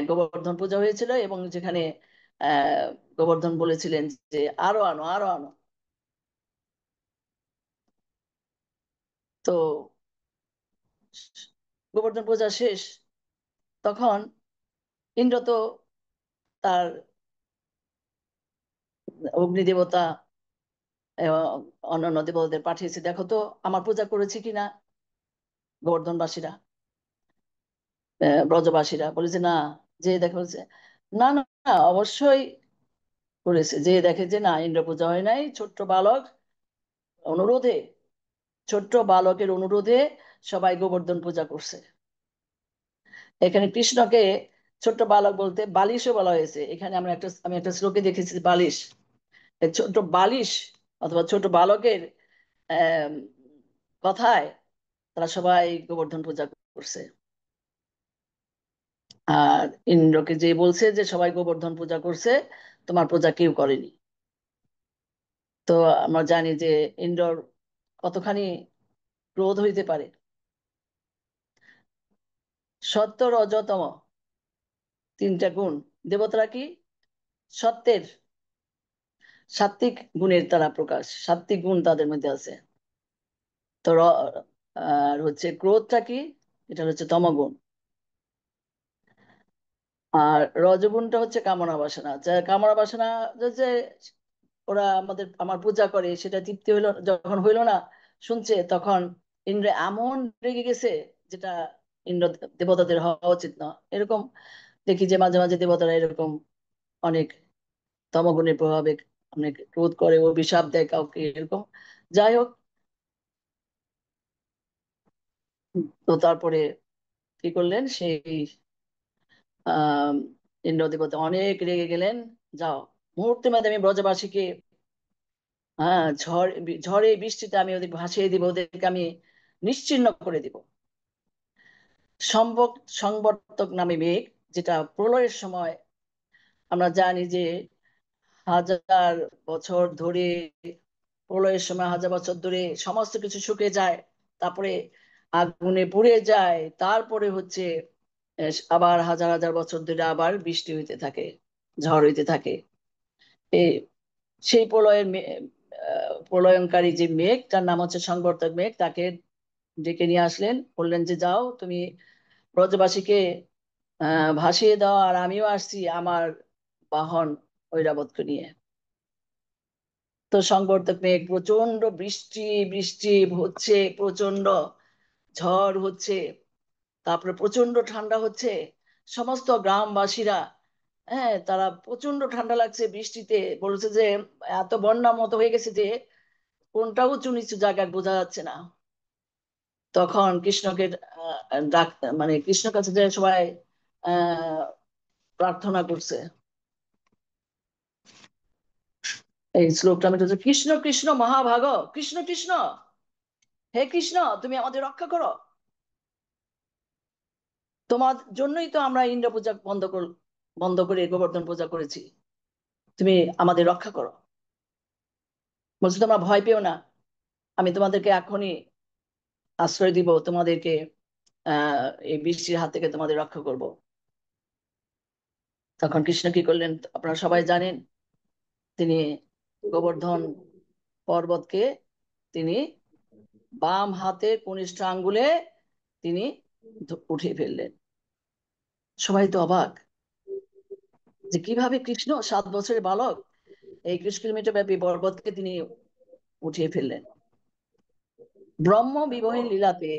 গোবর্ধন পূজা হয়েছিল, এবং যেখানে গোবর্ধন বলেছিলেন যে আরো আনো, আরো আনো। তো গোবর্ধন পূজা শেষ, তখন ইন্দ্র তো তার অগ্নিদেবতা এবং অন্যান্য দেবতাদের পাঠিয়েছে, দেখো তো আমার পূজা করেছে কিনা গোবর্ধনবাসীরা, ব্রজবাসীরা। বলেছে না, যে দেখে বলছে না না না, অবশ্যই করেছে। যে দেখে যে না, ইন্দ্র পূজা হয় নাই, ছোট্ট বালক অনুরোধে, ছোট্ট বালকের অনুরোধে সবাই গোবর্ধন পূজা করছে। এখানে কৃষ্ণকে ছোট্ট বালক বলতে বালিশও বলা হয়েছে। এখানে আমি একটা শ্লোকে দেখেছি বালিশ, এই ছোট্ট বালিশ অথবা ছোট বালকের আহ কথায় তারা সবাই গোবর্ধন পূজা করছে। আর ইন্দ্রকে যে বলছে যে সবাই গোবর্ধন পূজা করছে, তোমার পূজা কেউ করেনি। তো আমরা জানি যে ইন্দ্রর কতখানি ক্রোধ হইতে পারে। সত্য, রজতম, তিনটা গুণ। দেবতারা কি সত্যের, সাত্বিক গুণের তারা প্রকাশ, সাত্বিক গুণ তাদের মধ্যে আছে। তো আর হচ্ছে ক্রোধটা কি, এটা হচ্ছে তমগুণ। আর রজগুণটা হচ্ছে কামনা বাসনা, যা কামনা বাসনা, যে ওরা আমার পূজা করে, সেটা তৃপ্তি হইলো যখন হইলো না, শুনছে, তখন ইন্দ্র এমন রেগে গেছে, যেটা ইন্দ্র দেবতাদের হওয়া উচিত না। এরকম দেখি যে মাঝে মাঝে দেবতারা এরকম অনেক তমগুণের প্রভাবে অনেক ক্রোধ করে, অভিশাপ দেয় কাউকে, এরকম। যাই হোক, তো তারপরে কি করলেন, সেই আহ ইন্দ্র দেবতা অনেক রেগে গেলেন। যাও, মুহূর্তের মধ্যে আমি ব্রজবাসীকে, হ্যাঁ, ঝড়ে বৃষ্টিতে আমি ওদের ভাসিয়ে দিব, ওদেরকে আমি নিশ্চিহ্ন করে দিব। সম্ভব সংবর্তক নামে মেঘ, যেটা প্রলয়ের সময় আমরা জানি যে হাজার বছর ধরে, প্রলয়ের সময় হাজার বছর ধরে সমস্ত কিছু শুকিয়ে যায়, তারপরে আগুনে পুড়ে যায়, তারপরে হচ্ছে আবার হাজার হাজার বছর ধরে আবার বৃষ্টি হইতে থাকে, ঝড় হইতে থাকে। এই সেই প্রলয়ঙ্কারী যে মেঘ, তার নাম হচ্ছে সংবর্ধক মেঘ, তাকে ডেকে নিয়ে আসলেন, বললেন যে যাও তুমি ব্রজবাসীকে ভাসিয়ে দাও, আর আমিও আসছি আমার বাহন ঐরাবতকে নিয়ে। তো সংবর্ধক মেঘ, প্রচন্ড বৃষ্টি, বৃষ্টি হচ্ছে, প্রচন্ড ঝড় হচ্ছে, তারপরে প্রচন্ড ঠান্ডা হচ্ছে। সমস্ত গ্রামবাসীরা, হ্যাঁ, তারা প্রচন্ড ঠান্ডা লাগছে বৃষ্টিতে, বলছে যে এত বন্যার মতো হয়ে গেছে যে কোনটা উঁচু নিচু জায়গায় বোঝা যাচ্ছে না। তখন কৃষ্ণকে ডাক, মানে কৃষ্ণের কাছে যে সবাই আহ প্রার্থনা করছে। এই শ্লোকটা আমি বলছি, কৃষ্ণ কৃষ্ণ মহাভাগ, কৃষ্ণ কৃষ্ণ, হে কৃষ্ণ তুমি আমাদের রক্ষা করো, তোমার জন্যই তো আমরা ইন্দ্র পূজা বন্ধ করে গোবর্ধন পূজা করেছি, তুমি আমাদের রক্ষা করো। বলছো তোমরা ভয় পেও না, আমি তোমাদেরকে এখনই আশ্রয় দিব, তোমাদেরকে এই বৃষ্টির হাত থেকে তোমাদের রক্ষা করব। তখন কৃষ্ণ কি করলেন আপনারা সবাই জানেন, তিনি গোবর্ধন পর্বতকে তিনি বাম হাতে কনিষ্ঠ আঙ্গুলে তিনি উঠিয়ে ফেললেন। সবাই তো অবাক যে কিভাবে কৃষ্ণ 7 বছরের বালক এই 20 কিলোমিটার ব্যাপী পর্বতকে তিনি উঠিয়ে ফেললেন। ব্রহ্ম বিবহীন লীলাতে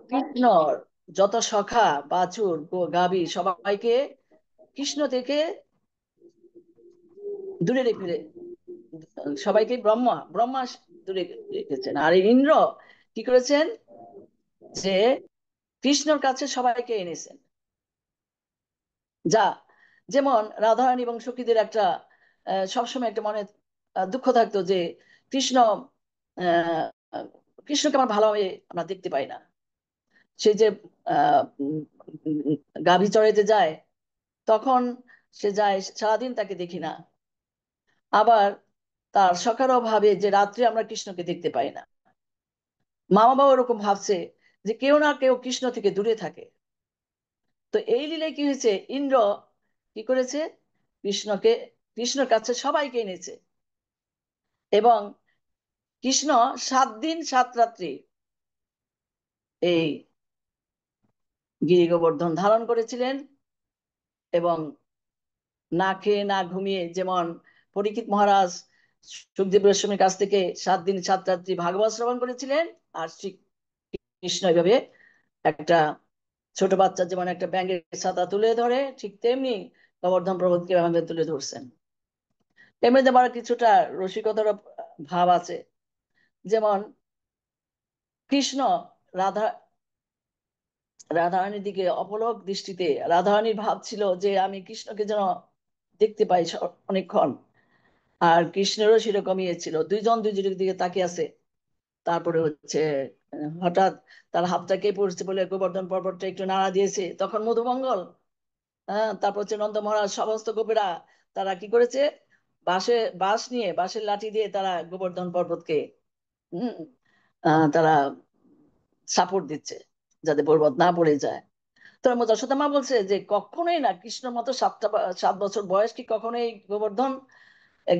কৃষ্ণর যত সখা বাছুর গাভী সবাইকে কৃষ্ণ থেকে দূরে রেখে, সবাইকে ব্রহ্মা ব্রহ্মা দূরে রেখেছেন, আর ইন্দ্র কি করেছেন যে কৃষ্ণর কাছে সবাইকে এনেছেন। যা যেমন রাধারানী এবং সখীদের একটা সবসময় একটা মনে দুঃখ থাকতো যে কৃষ্ণ আহ কৃষ্ণকে আমার ভালোভাবে আমরা দেখতে পাই না। সে যে আহ গাভী চড়াইতে যায়, তখন সে যায়, সারাদিন তাকে দেখি না। আবার তার সখারও ভাবে যে রাত্রে আমরা কৃষ্ণকে দেখতে পাই না। মা বাবা ওরকম ভাবছে যে কেউ না কেউ কৃষ্ণ থেকে দূরে থাকে। তো এই লীলায় কি হয়েছে, ইন্দ্র কি করেছে, কৃষ্ণকে কৃষ্ণর কাছে সবাইকে এনেছে, এবং কৃষ্ণ 7 দিন 7 রাত্রি এই গিরি গোবর্ধন ধারণ করেছিলেন, এবং না খেয়ে না ঘুমিয়ে, যেমন পরীক্ষিত মহারাজ সুখদেব গোস্বামীর কাছ থেকে 7 দিন 7 রাত্রি ভাগবত শ্রবণ করেছিলেন, আর শ্রী কৃষ্ণ এইভাবে একটা ছোট বাচ্চা যেমন একটা ব্যাঙের ছাতা তুলে ধরে, ঠিক তেমনি গোবর্ধন প্রভুকে এভাবে তুলে ধরছেন। এমনিতে আমার কিছুটা রসিকতার ভাব আছে, যেমন কৃষ্ণ রাধা রাধারানীর দিকে অপলক দৃষ্টিতে, রাধারানীর ভাব ছিল যে আমি কৃষ্ণকে যেন দেখতে পাই অনেকক্ষণ, আর কৃষ্ণেরও সেরকমই ছিল, দুইজন দুইজনের দিকে তাকিয়ে আছে। তারপরে হচ্ছে হঠাৎ তার হাতটা কে পড়ছে বলে গোবর্ধন পর্বতটা একটু নাড়া দিয়েছে, তখন মধুমঙ্গল, হ্যাঁ, তারপর হচ্ছে নন্দ মহারাজ, সমস্ত গোপীরা তারা কি করেছে, বাঁশ নিয়ে, বাঁশের লাঠি দিয়ে তারা গোবর্ধন পর্বতকে হম তারা সাপোর্ট দিচ্ছে যাতে পর্বত না পড়ে যায়। তো যশোদা মা বলছে যে কখনোই না, কৃষ্ণর মতো 7 বছর বয়স কি কখনোই গোবর্ধন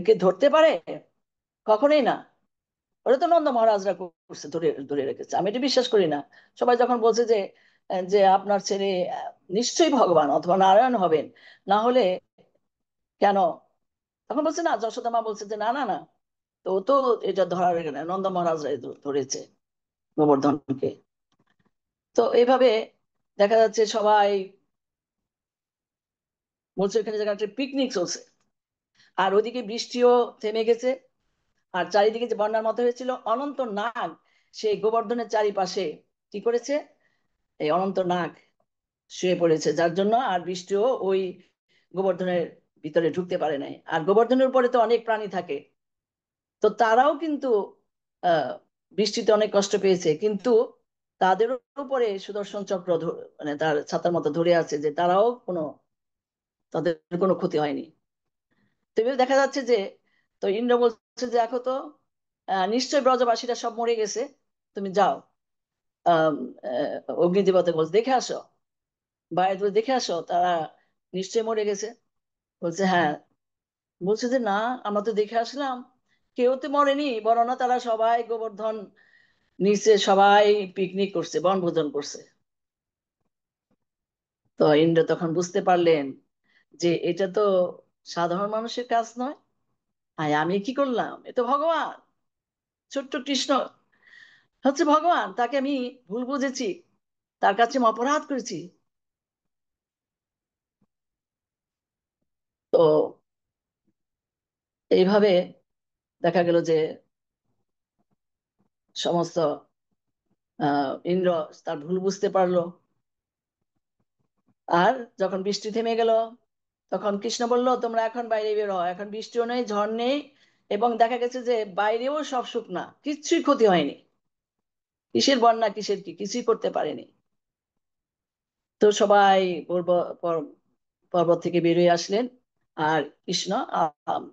কে ধরতে পারে? কখনোই না। ওটা তো নন্দ মহারাজরা করছে, ধরে ধরে রেখেছে, আমি এটা বিশ্বাস করি না। সবাই যখন বলছে যে যে আপনার ছেলে নিশ্চয়ই ভগবান অথবা নারায়ণ হবেন, না হলে কেন, তখন বলছে না, যশোদা মা বলছে যে না না না, তো ও তো এটা ধরার না, নন্দ মহারাজরাই ধরেছে গোবর্ধনকে। তো এইভাবে দেখা যাচ্ছে সবাই বলছে এখানে জায়গা একটা পিকনিক চলছে, আর ওদিকে বৃষ্টিও থেমে গেছে, আর চারিদিকে যে বন্যার মতো হয়েছিল, অনন্ত নাগ সেই গোবর্ধনের চারিপাশে কি করেছে, এই অনন্ত নাগ শুয়ে পড়েছে, যার জন্য আর বৃষ্টিও ওই গোবর্ধনের ভিতরে ঢুকতে পারে নাই। আর গোবর্ধনের উপরে তো অনেক প্রাণী থাকে, তো তারাও কিন্তু আহ বৃষ্টিতে অনেক কষ্ট পেয়েছে, কিন্তু তাদের উপরে সুদর্শন চক্র মানে তার ছাতার মতো ধরে আছে, যে তারাও তাদের কোনো ক্ষতি হয়নি। তো এভাবে দেখা যাচ্ছে যে, তো ইন্দ্র বলছে যে দেখো তো নিশ্চয় ব্রজবাসীরা সব মরে গেছে, তুমি যাও আহ অগ্নিদেবতা বলছে দেখে আসো, বাইরে দেখে আসো, তারা নিশ্চয়ই মরে গেছে। বলছে হ্যাঁ, বলছে যে না, আমরা তো দেখে আসলাম কেউ তো মরেনি, বরং না তারা সবাই গোবর্ধন নিচে সবাই পিকনিক করছে, বনভোজন করছে। তো ইন্দ্র তখন বুঝতে পারলেন যে এটা তো সাধারণ মানুষের কাজ নয়। আর আমি কি করলাম, এ তো ভগবান, ছোট্ট কৃষ্ণ হচ্ছে ভগবান, তাকে আমি ভুল বুঝেছি, তার কাছে আমি অপরাধ করেছি। তো এইভাবে দেখা গেল যে সমস্ত ইন্দ্র তার ভুল বুঝতে পারলো। আর যখন বৃষ্টি থেমে গেল, তখন কৃষ্ণ বলল তোমরা এখন বাইরে বেরো, এখন বৃষ্টিও নেই, ঝড় নেই, এবং দেখা গেছে যে বাইরেও সব শুকনা, কিচ্ছুই ক্ষতি হয়নি। কিসের বন্যা, কিসের কি, কিছুই করতে পারেনি। তো সবাই পর্বত থেকে বেরিয়ে আসলেন, আর কৃষ্ণ আম,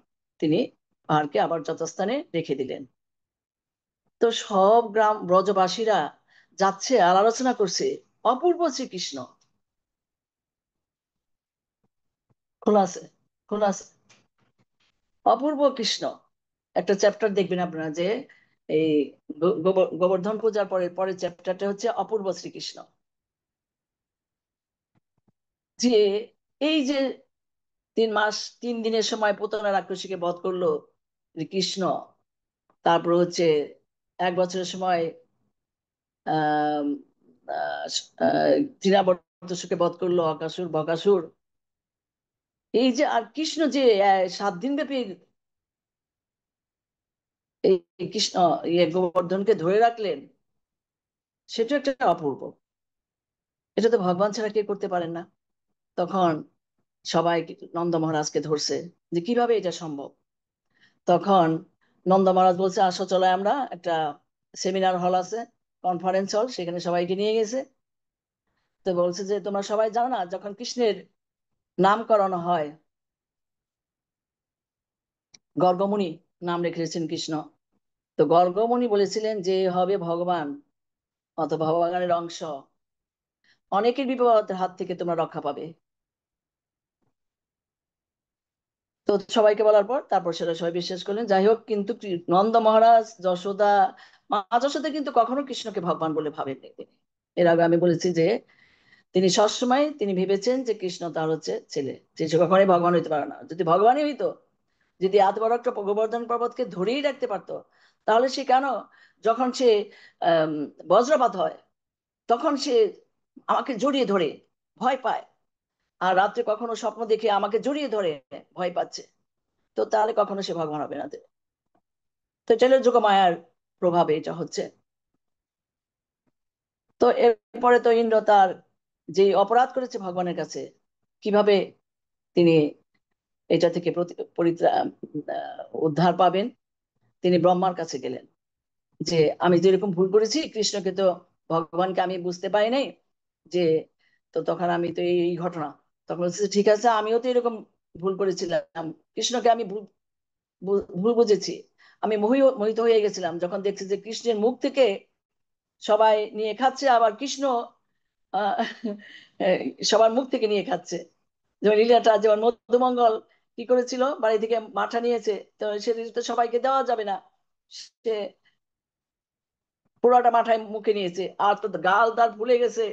তিনি পাহাড়কে আবার যথাস্থানে রেখে দিলেন। তো সব গ্রাম ব্রজবাসীরা যাচ্ছে আর আলোচনা করছে, অপূর্ব শ্রীকৃষ্ণ। খোলা আছে, খোলা আছে, অপূর্ব কৃষ্ণ। একটা চ্যাপ্টার দেখবেন আপনারা যে এই গোবর্ধন পূজার পরের পরের চ্যাপ্টারটা হচ্ছে অপূর্ব শ্রীকৃষ্ণ। যে এই যে 3 মাস 3 দিনের সময় পুতনা রাক্ষসীকে বধ করলো কৃষ্ণ, তারপর হচ্ছে 1 বছরের সময় আহ তৃণাবর্তসুকে বধ করলো অকাসুর বকাসুর। এই যে আর কৃষ্ণ যে 7 দিন ব্যাপী এই কৃষ্ণ গোবর্ধনকে ধরে রাখলেন, সেটা একটা অপূর্ব। এটা তো ভগবান ছাড়া কে করতে পারেন না। তখন সবাই নন্দ মহারাজকে ধরছে যে কিভাবে এটা সম্ভব। তখন নন্দ মহারাজ বলছে আসো চলো, আমরা একটা সেমিনার হল আছে, কনফারেন্স হল, সেখানে সবাইকে নিয়ে গেছে। তো বলছে যে তোমরা সবাই জানো না, যখন কৃষ্ণের নামকরণ হয়, গর্গমুনি নাম রেখেছেন কৃষ্ণ। তো গর্গমুনি বলেছিলেন যে হবে ভগবান অথবা ভগবানের অংশ, অনেকের বিপদের হাত থেকে তোমরা রক্ষা পাবে। তো সবাইকে বলার পর তারপর সেটা সবাই বিশ্বাস করলেন। যাই হোক, কিন্তু নন্দ মহারাজ, যশোদা, মা যশোদা কিন্তু কখনো কৃষ্ণকে ভগবান বলে ভাবেননি তিনি। এর আগে আমি বলেছি যে তিনি সবসময় তিনি ভেবেছেন যে কৃষ্ণ তার হচ্ছে ছেলে, যে সে কখনোই ভগবান হইতে পারে না। যদি ভগবানই হইতো, যদি এত বড় একটা গোবর্ধন পর্বতকে ধরেই রাখতে পারতো, তাহলে সে কেন যখন সে আহ বজ্রপাত হয় তখন সে আমাকে জড়িয়ে ধরে ভয় পায়, আর রাত্রে কখনো স্বপ্ন দেখে আমাকে জড়িয়ে ধরে ভয় পাচ্ছে, তো তাহলে কখনো সে ভগবান হবে না। তো এটা হলো যোগমায়ার প্রভাবে এটা হচ্ছে। তো এরপরে তো ইন্দ্র তার যে অপরাধ করেছে ভগবানের কাছে, কিভাবে তিনি এটা থেকে উদ্ধার পাবেন, তিনি ব্রহ্মার কাছে গেলেন যে আমি যেরকম ভুল করেছি কৃষ্ণকে তো, ভগবানকে আমি বুঝতে পারি নাই যে, তো তখন আমি তো এই ঘটনা, তখন বলছে ঠিক আছে, আমিও তো এরকম ভুল করেছিলাম, কৃষ্ণকে আমি ভুল বুঝেছি। আমি মোহিত হয়ে গেছিলাম যখন দেখছি যে কৃষ্ণের মুখ থেকে সবাই নিয়ে খাচ্ছে, আবার কৃষ্ণ আহ সবার মুখ থেকে নিয়ে খাচ্ছে। যেমন লীলাটা, যেমন মধুমঙ্গল কি করেছিল, বাড়ি থেকে মাঠা নিয়েছে, তো সেদিন তো সবাইকে দেওয়া যাবে না, সে পুরোটা মাথায় মুখে নিয়েছে, আর তো গাল তার ভুলে গেছে।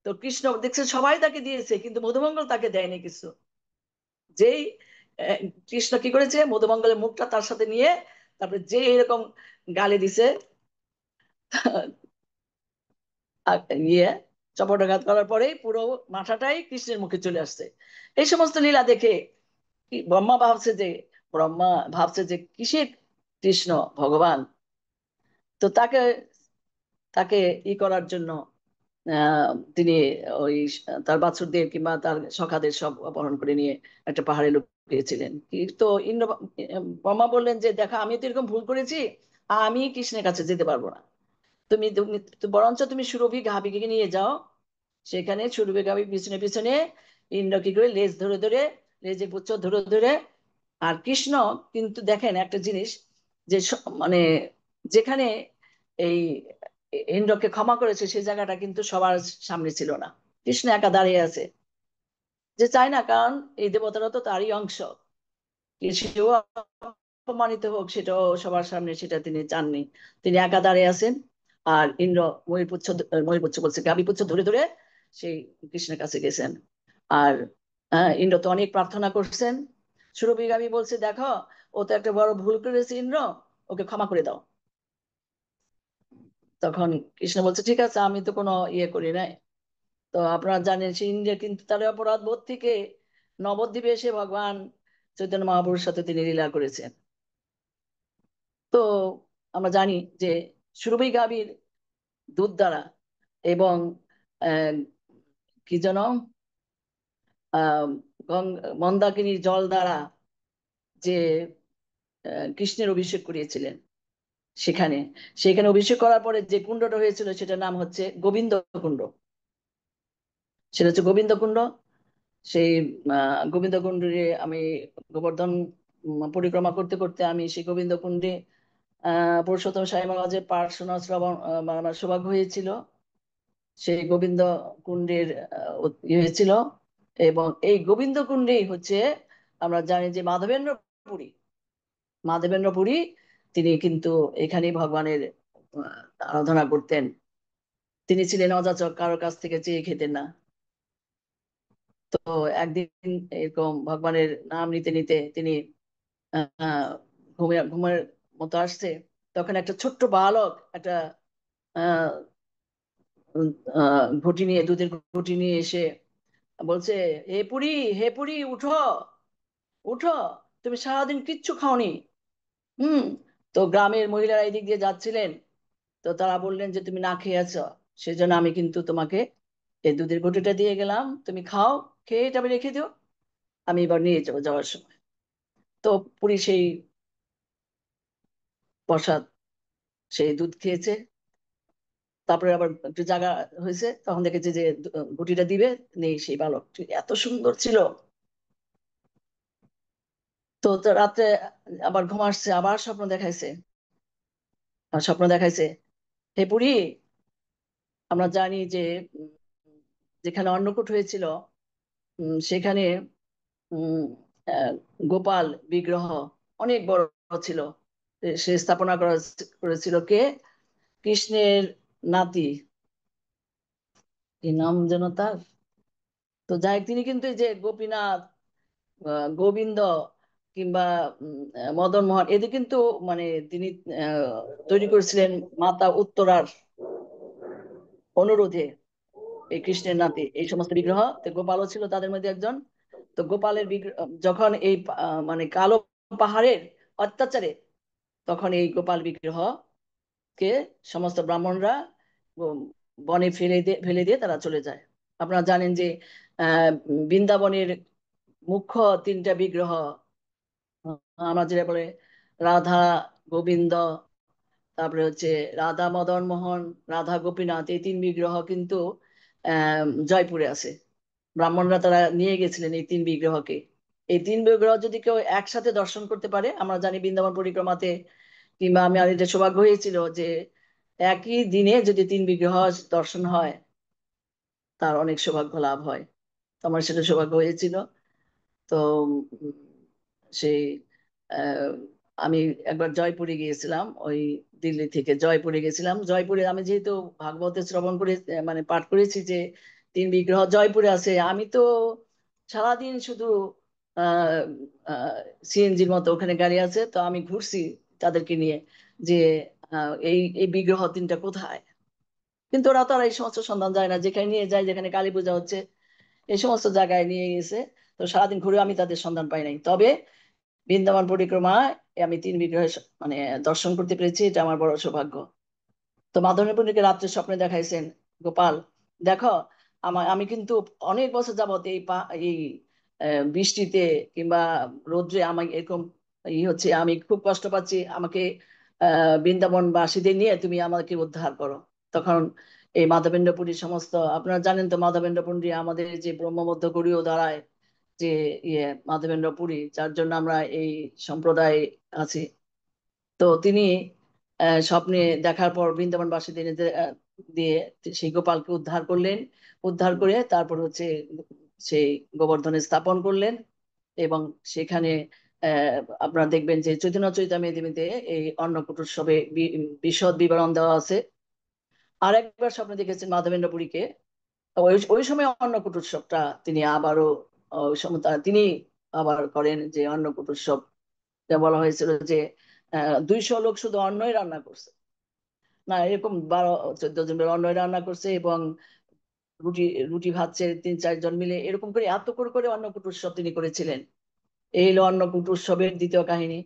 তো কৃষ্ণ দেখছে সবাই তাকে দিয়েছে, কিন্তু মধুমঙ্গল তাকে দেয়নি কিছু। যেই আহ, কৃষ্ণ কি করেছে, মধুমঙ্গলের মুখটা তার সাথে নিয়ে তারপরে যে এরকম গালে দিছে, ইয়ে চপটাঘাত করার পরেই পুরো মাথাটাই কৃষ্ণের মুখে চলে আসছে। এই সমস্ত লীলা দেখে ব্রহ্মা ভাবছে যে কিসের কৃষ্ণ ভগবান। তো তাকে তাকে ই করার জন্য তিনি ওই তার বাছুরদের কিংবা তার সখাদের সব অপহরণ করে নিয়ে একটা পাহাড়ে লুকিয়েছিলেন। তো ইন্দ্র ব্রহ্মা বললেন যে দেখা, আমি তো এরকম ভুল করেছি, আমি কৃষ্ণের কাছে যেতে পারবো না। তুমি তো বরঞ্চ তুমি সুরভি গাভীকে নিয়ে যাও, সেখানে সুরভি গাভীর পিছনে পিছনে ইন্দ্র কি করে লেজ ধরে ধরে, লেজে পুচ্ছ ধরে ধরে। আর কৃষ্ণ কিন্তু দেখেন একটা জিনিস, যে মানে যেখানে এই ইন্দ্রকে ক্ষমা করেছে সেই জায়গাটা কিন্তু সবার সামনে ছিল না, কৃষ্ণ একা দাঁড়িয়ে আছে, যে চায় না, কারণ এই দেবতারা তো তারই অংশ। সেও অপমানিত হোক সেটাও সবার সামনে সেটা তিনি চাননি। তিনি একা দাঁড়িয়ে আছেন, আর ইন্দ্র ময়ূরপুচ্ছ বলছে গাভীপুচ্ছ ধরে ধরে সেই কৃষ্ণের কাছে গেছেন। আর ইন্দ্র তো অনেক প্রার্থনা করছেন। সুরভি গাভী বলছে, দেখো ও তো একটা বড় ভুল করেছে ইন্দ্র, ওকে ক্ষমা করে দাও। তখন কৃষ্ণ বলছে, ঠিক আছে, আমি তো কোনো ইয়ে করি নাই। তো আপনারা জানেন সেই ইন্দ্র কিন্তু তার অপরাধ বোধ থেকে নবদ্বীপে এসে ভগবান চৈতন্য মহাপ্রভুর সাথে তিনি লীলা করেছেন। তো আমরা জানি যে সুরভি গাভীর দুধ দ্বারা এবং আহ, কি যেন আহ মন্দাকিনীর জল দ্বারা যে কৃষ্ণের অভিষেক করিয়েছিলেন, সেখানে সেখানে অভিষেক করার পরে যে কুণ্ডটা হয়েছিল সেটার নাম হচ্ছে গোবিন্দ কুণ্ড। সেটা হচ্ছে গোবিন্দ কুণ্ড। সেই গোবিন্দ কুণ্ডে আমি গোবর্ধন পরিক্রমা করতে করতে আমি সেই গোবিন্দ কুণ্ডে পুরুষোত্তম সাই মহারাজের পাঠ শোনা শ্রবণ আমার সৌভাগ্য হয়েছিল। সেই গোবিন্দ কুণ্ডের ইয়ে হয়েছিল। এবং এই গোবিন্দ কুণ্ডেই হচ্ছে আমরা জানি যে মাধবেন্দ্র পুরী তিনি কিন্তু এখানেই ভগবানের আরাধনা করতেন। তিনি ছিলেন অযাচক, কারোর কাছ থেকে চেয়ে খেতেন না। তো একদিন এরকম ভগবানের নাম নিতে নিতে তিনি আহ ঘুমের মতো আসছে। তখন একটা ছোট্ট বালক একটা আহ ঘটি নিয়ে, দুধের ঘটি নিয়ে এসে বলছে, হে পুরি, হে পুরি, উঠো উঠো, তুমি সারাদিন কিচ্ছু খাওনি। হুম। তো গ্রামের মহিলারা এদিক দিয়ে যাচ্ছিলেন, তো তারা বললেন যে তুমি না খেয়ে আছো, সেজন্য আমি কিন্তু তোমাকে এই দুধের ঘটিটা দিয়ে গেলাম, তুমি খাও, খেয়ে এটা আমি রেখে দিও, আমি এবার নিয়ে যাবো যাওয়ার সময়। তো পুরি সেই প্রসাদ, সেই দুধ খেয়েছে। তারপরে আবার একটু জায়গা হয়েছে, তখন দেখেছে যে ঘটিটা দিবে, নেই সেই বালক। এত সুন্দর ছিল। তো তো রাত্রে আবার ঘুম আসছে, আবার স্বপ্ন দেখাইছে। আর স্বপ্ন দেখাইছে, হে পুরি, আমরা জানি যে উম, যেখানে অন্নকূট হয়েছিল সেখানে উম আহ, গোপাল বিগ্রহ অনেক বড় ছিল। সে স্থাপনা করেছিল কে? কৃষ্ণের নাতি, কি নাম যেন তার। তো যাই হোক, তিনি কিন্তু এই যে গোপীনাথ, গোবিন্দ কিংবা মদন মোহন, এদের কিন্তু মানে তিনি তৈরি করেছিলেন মাতা উত্তরার অনুরোধে। এই কৃষ্ণের নাতি এই সমস্ত বিগ্রহ, তো গোপালও ছিল তাদের মধ্যে একজন। তো গোপালের বিগ্রহ যখন এই মানে কালো পাহাড়ের অত্যাচারে, তখন এই গোপাল বিগ্রহকে সমস্ত ব্রাহ্মণরা উম, বনে ফেলে দিয়ে তারা চলে যায়। আপনারা জানেন যে বৃন্দাবনের মুখ্য তিনটা বিগ্রহ, আমরা যেটা বলে রাধা, গোবিন্দ, তারপরে হচ্ছে রাধা মদন মোহন, রাধা গোপীনাথ, এই তিন বিগ্রহ কিন্তু জয়পুরে আছে। ব্রাহ্মণরা তারা নিয়ে গেছিলেন এই তিন বিগ্রহকে। এই তিন বিগ্রহ যদি কেউ একসাথে দর্শন করতে পারে, আমরা জানি বৃন্দাবন পরিক্রমাতে কিংবা আমি আর এটা সৌভাগ্য হয়েছিল যে একই দিনে যদি তিন বিগ্রহ দর্শন হয়, তার অনেক সৌভাগ্য লাভ হয়। তো আমার সেটা সৌভাগ্য হয়েছিল। তো উম, সেই আহ, আমি একবার জয়পুরে গিয়েছিলাম, ওই দিল্লি থেকে জয়পুরে গেছিলাম। জয়পুরে আমি যেহেতু ভাগবতে শ্রবণ করে মানে পাঠ করেছি যে তিন বিগ্রহ জয়পুরে আছে, আমি তো সারাদিন শুধু আহ সিএনজির মতো ওখানে গাড়ি আছে, তো আমি ঘুরছি তাদেরকে নিয়ে যে এই এই বিগ্রহ তিনটা কোথায়। কিন্তু ওরা তো আর এই সমস্ত সন্ধান যায় না, যেখানে নিয়ে যায়, যেখানে কালী পূজা হচ্ছে এই সমস্ত জায়গায় নিয়ে গেছে। তো সারাদিন ঘুরে আমি তাদের সন্ধান পাই নাই। তবে বৃন্দাবন পরিক্রমায় আমি তিন বিগ্রহ মানে দর্শন করতে পেরেছি, এটা আমার বড় সৌভাগ্য। তো মাধবের পণ্ডিতকে রাত্রে স্বপ্নে দেখাইছেন, গোপাল দেখো, আমি কিন্তু অনেক বছর যাবত এই বৃষ্টিতে কিংবা রোদ্রে আমি এরকম হচ্ছে, আমি খুব কষ্ট পাচ্ছি, আমাকে বৃন্দাবন বাসীদের নিয়ে তুমি আমাকে উদ্ধার করো। তখন এই মাধবেন্দ্রপুরী সমস্ত, আপনারা জানেন তো মাধবেন্দ্রপুরী আমাদের যে ব্রহ্মমধ্য গড়ীয় দাঁড়ায় যে ইয়ে মাধবেন্দ্রপুরী, যার জন্য আমরা এই সম্প্রদায় আছি। তো তিনি স্বপ্নে দেখার পর বৃন্দাবনবাসীদের দিয়ে সেই গোপালকে উদ্ধার করলেন। উদ্ধার করে তারপর হচ্ছে সেই গোবর্ধনে স্থাপন করলেন। এবং সেখানে আপনারা দেখবেন যে চৈতন্য চৈতামৃতে এই অন্নকূট উৎসবে বিশদ বিবরণ দেওয়া আছে। আরেকবার স্বপ্নে দেখেছেন মাধবেন্দ্র পুরীকে, ওই সময় অন্নকূট উৎসবটা তিনি আবারও ওই সময় তিনি আবার করেন, যে অন্নকূট উৎসব বলা হয়েছিল যে 200 লোক শুধু অন্নই রান্না করছে না, এরকম 12-14 জন অন্নই রান্না করছে, এবং রুটি রুটি ভাজছে 3-4 জন মিলে, এরকম করে এত করে অন্নকূট উৎসব তিনি করেছিলেন। এই হলো অন্নকূট উৎসবের দ্বিতীয় কাহিনী।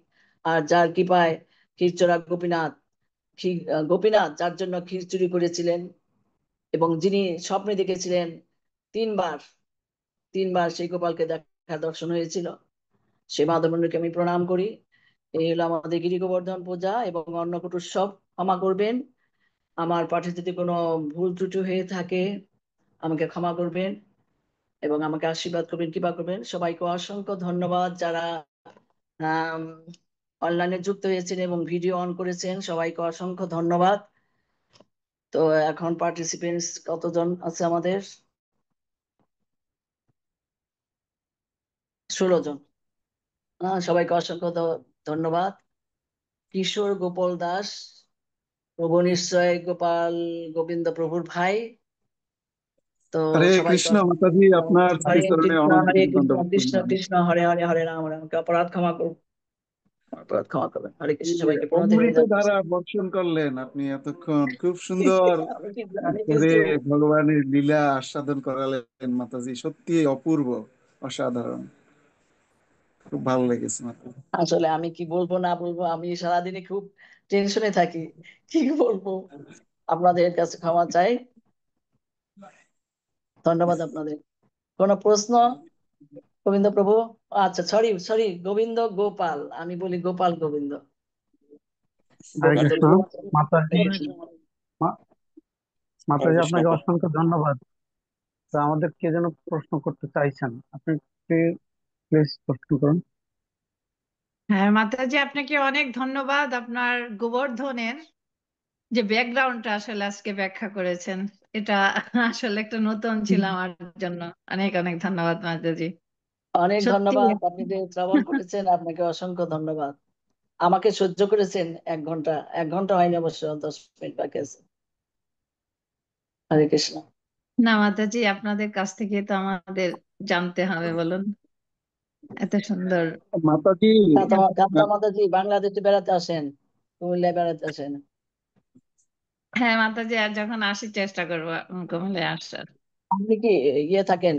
আর যার কৃপায় ক্ষীরচোরা গোপীনাথ, গোপীনাথ যার জন্য ক্ষীর চুরি করেছিলেন, এবং যিনি স্বপ্নে দেখেছিলেন তিনবার তিনবার সেই গোপালকে দেখা দর্শন হয়েছিল, সে মাধবেন্দ্রকে আমি প্রণাম করি। এই হলো আমাদের গিরি গোবর্ধন পূজা এবং অন্নকূট উৎসব। ক্ষমা করবেন, আমার পাঠে যদি কোনো ভুল ত্রুটি হয়ে থাকে আমাকে ক্ষমা করবেন এবং আমাকে আশীর্বাদ করবেন, কৃপা করবেন। সবাইকে অসংখ্য ধন্যবাদ যারা অনলাইনে যুক্ত হয়েছেন এবং ভিডিও অন করেছেন, সবাইকে অসংখ্য ধন্যবাদ। তো এখন পার্টিসিপেন্টস কতজন আছে আমাদের? 16 জন। সবাইকে অসংখ্য ধন্যবাদ। কিশোর গোপাল দাস, প্রভু নিশ্চয় গোপাল গোবিন্দ প্রভুর ভাই। তো হরে সবাইকে কৃষ্ণ মাতাজি, আপনার হরে শ্রীচরণে কৃষ্ণ, অনন্ত হরে কৃষ্ণ, দণ্ডবত কৃষ্ণ প্রণাম। কৃষ্ণ, হরে হরে, হরে রাম, হরে রাম। অপরাধ ক্ষমা করুন, অপরাধ ক্ষমা করবেন। হরে কৃষ্ণ, এই যে সবাইকে প্রণতি অমৃত নিবেদন করছি। ধারা বর্ষণ করলেন আপনি এতক্ষণ, খুব সুন্দর আমি করে কিন্তু ভগবানের লীলা আস্বাদন করালেন মাতাজি, সত্যি অপূর্ব, অসাধারণ, খুব ভালো লেগেছে মাতাজি। আসলে আমি কি বলবো না বলবো, আমি সারাদিনে খুব টেনশনে থাকি, কি বলবো। আপনাদের কাছে ক্ষমা চাই, ধন্যবাদ আপনাদের। কোনো প্রশ্ন? গোবিন্দ প্রভু, আচ্ছা, সরি সরি, গোবিন্দ গোপাল, আমি বলি গোপাল গোবিন্দ। হরে গোপাল কৃষ্ণ মাতাজি। মা- হরে মাতাজি কৃষ্ণ। আপনাকে অসংখ্য ধন্যবাদ। তো আমাদের কে যেন প্রশ্ন করতে চাইছেন, আপনি প্লিজ প্রশ্ন করুন। হ্যাঁ মাতাজি, আপনাকে অনেক ধন্যবাদ। আপনার গোবর্ধনের যে ব্যাকগ্রাউন্ডটা আসলে আজকে ব্যাখ্যা করেছেন, এটা আসলে একটা নতুন ছিল আমার জন্য। অনেক অনেক ধন্যবাদ মাতাজি, অনেক সত্যি। ধন্যবাদ, আপনি যে শ্রবণ করেছেন আপনাকে অসংখ্য ধন্যবাদ। আমাকে সহ্য করেছেন 1 ঘন্টা, 1 ঘন্টা হয়নি অবশ্য, 10 মিনিট বাকি আছে। হরে কৃষ্ণ। না মাতাজি, আপনাদের কাছ থেকে তো আমাদের জানতে হবে, বলুন, এত সুন্দর। মাতাজি, কান্তা মাতাজি বাংলাদেশে বেড়াতে আসেন, কুমিল্লায় বেড়াতে আসেন। হ্যাঁ মাতাজি, আর যখন আসি চেষ্টা করবো কমলে আসার। আপনি কি ইয়ে থাকেন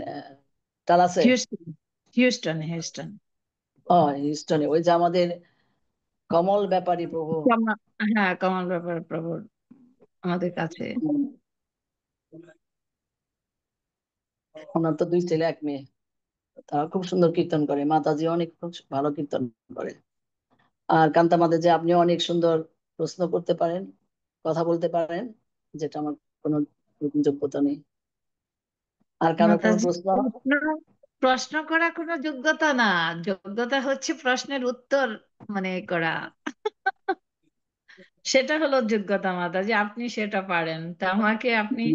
টালাসে? Houston, Houston, Houston. ও, হিউস্টনে, ওই যে আমাদের কমল ব্যাপারী প্রভু। হ্যাঁ, কমল ব্যাপার প্রভু আমাদের কাছে। ওনার তো 2 ছেলে 1 মেয়ে, তারা খুব সুন্দর কীর্তন করে। মাতাজি অনেক খুব ভালো কীর্তন করে। আর কান্তা মাতাজি, আপনি অনেক সুন্দর প্রশ্ন করতে পারেন, কথা বলতে পারেন, যেটা আমার কোনো যোগ্যতা নেই। আর কারো কোনো মাতাজি, প্রশ্ন? প্রশ্ন প্রশ্ন করা কোনো যোগ্যতা না, যোগ্যতা হচ্ছে প্রশ্নের উত্তর মানে করা, সেটা হলো যোগ্যতা মাতাজি। আপনি সেটা পারেন, তা আমাকে আপনি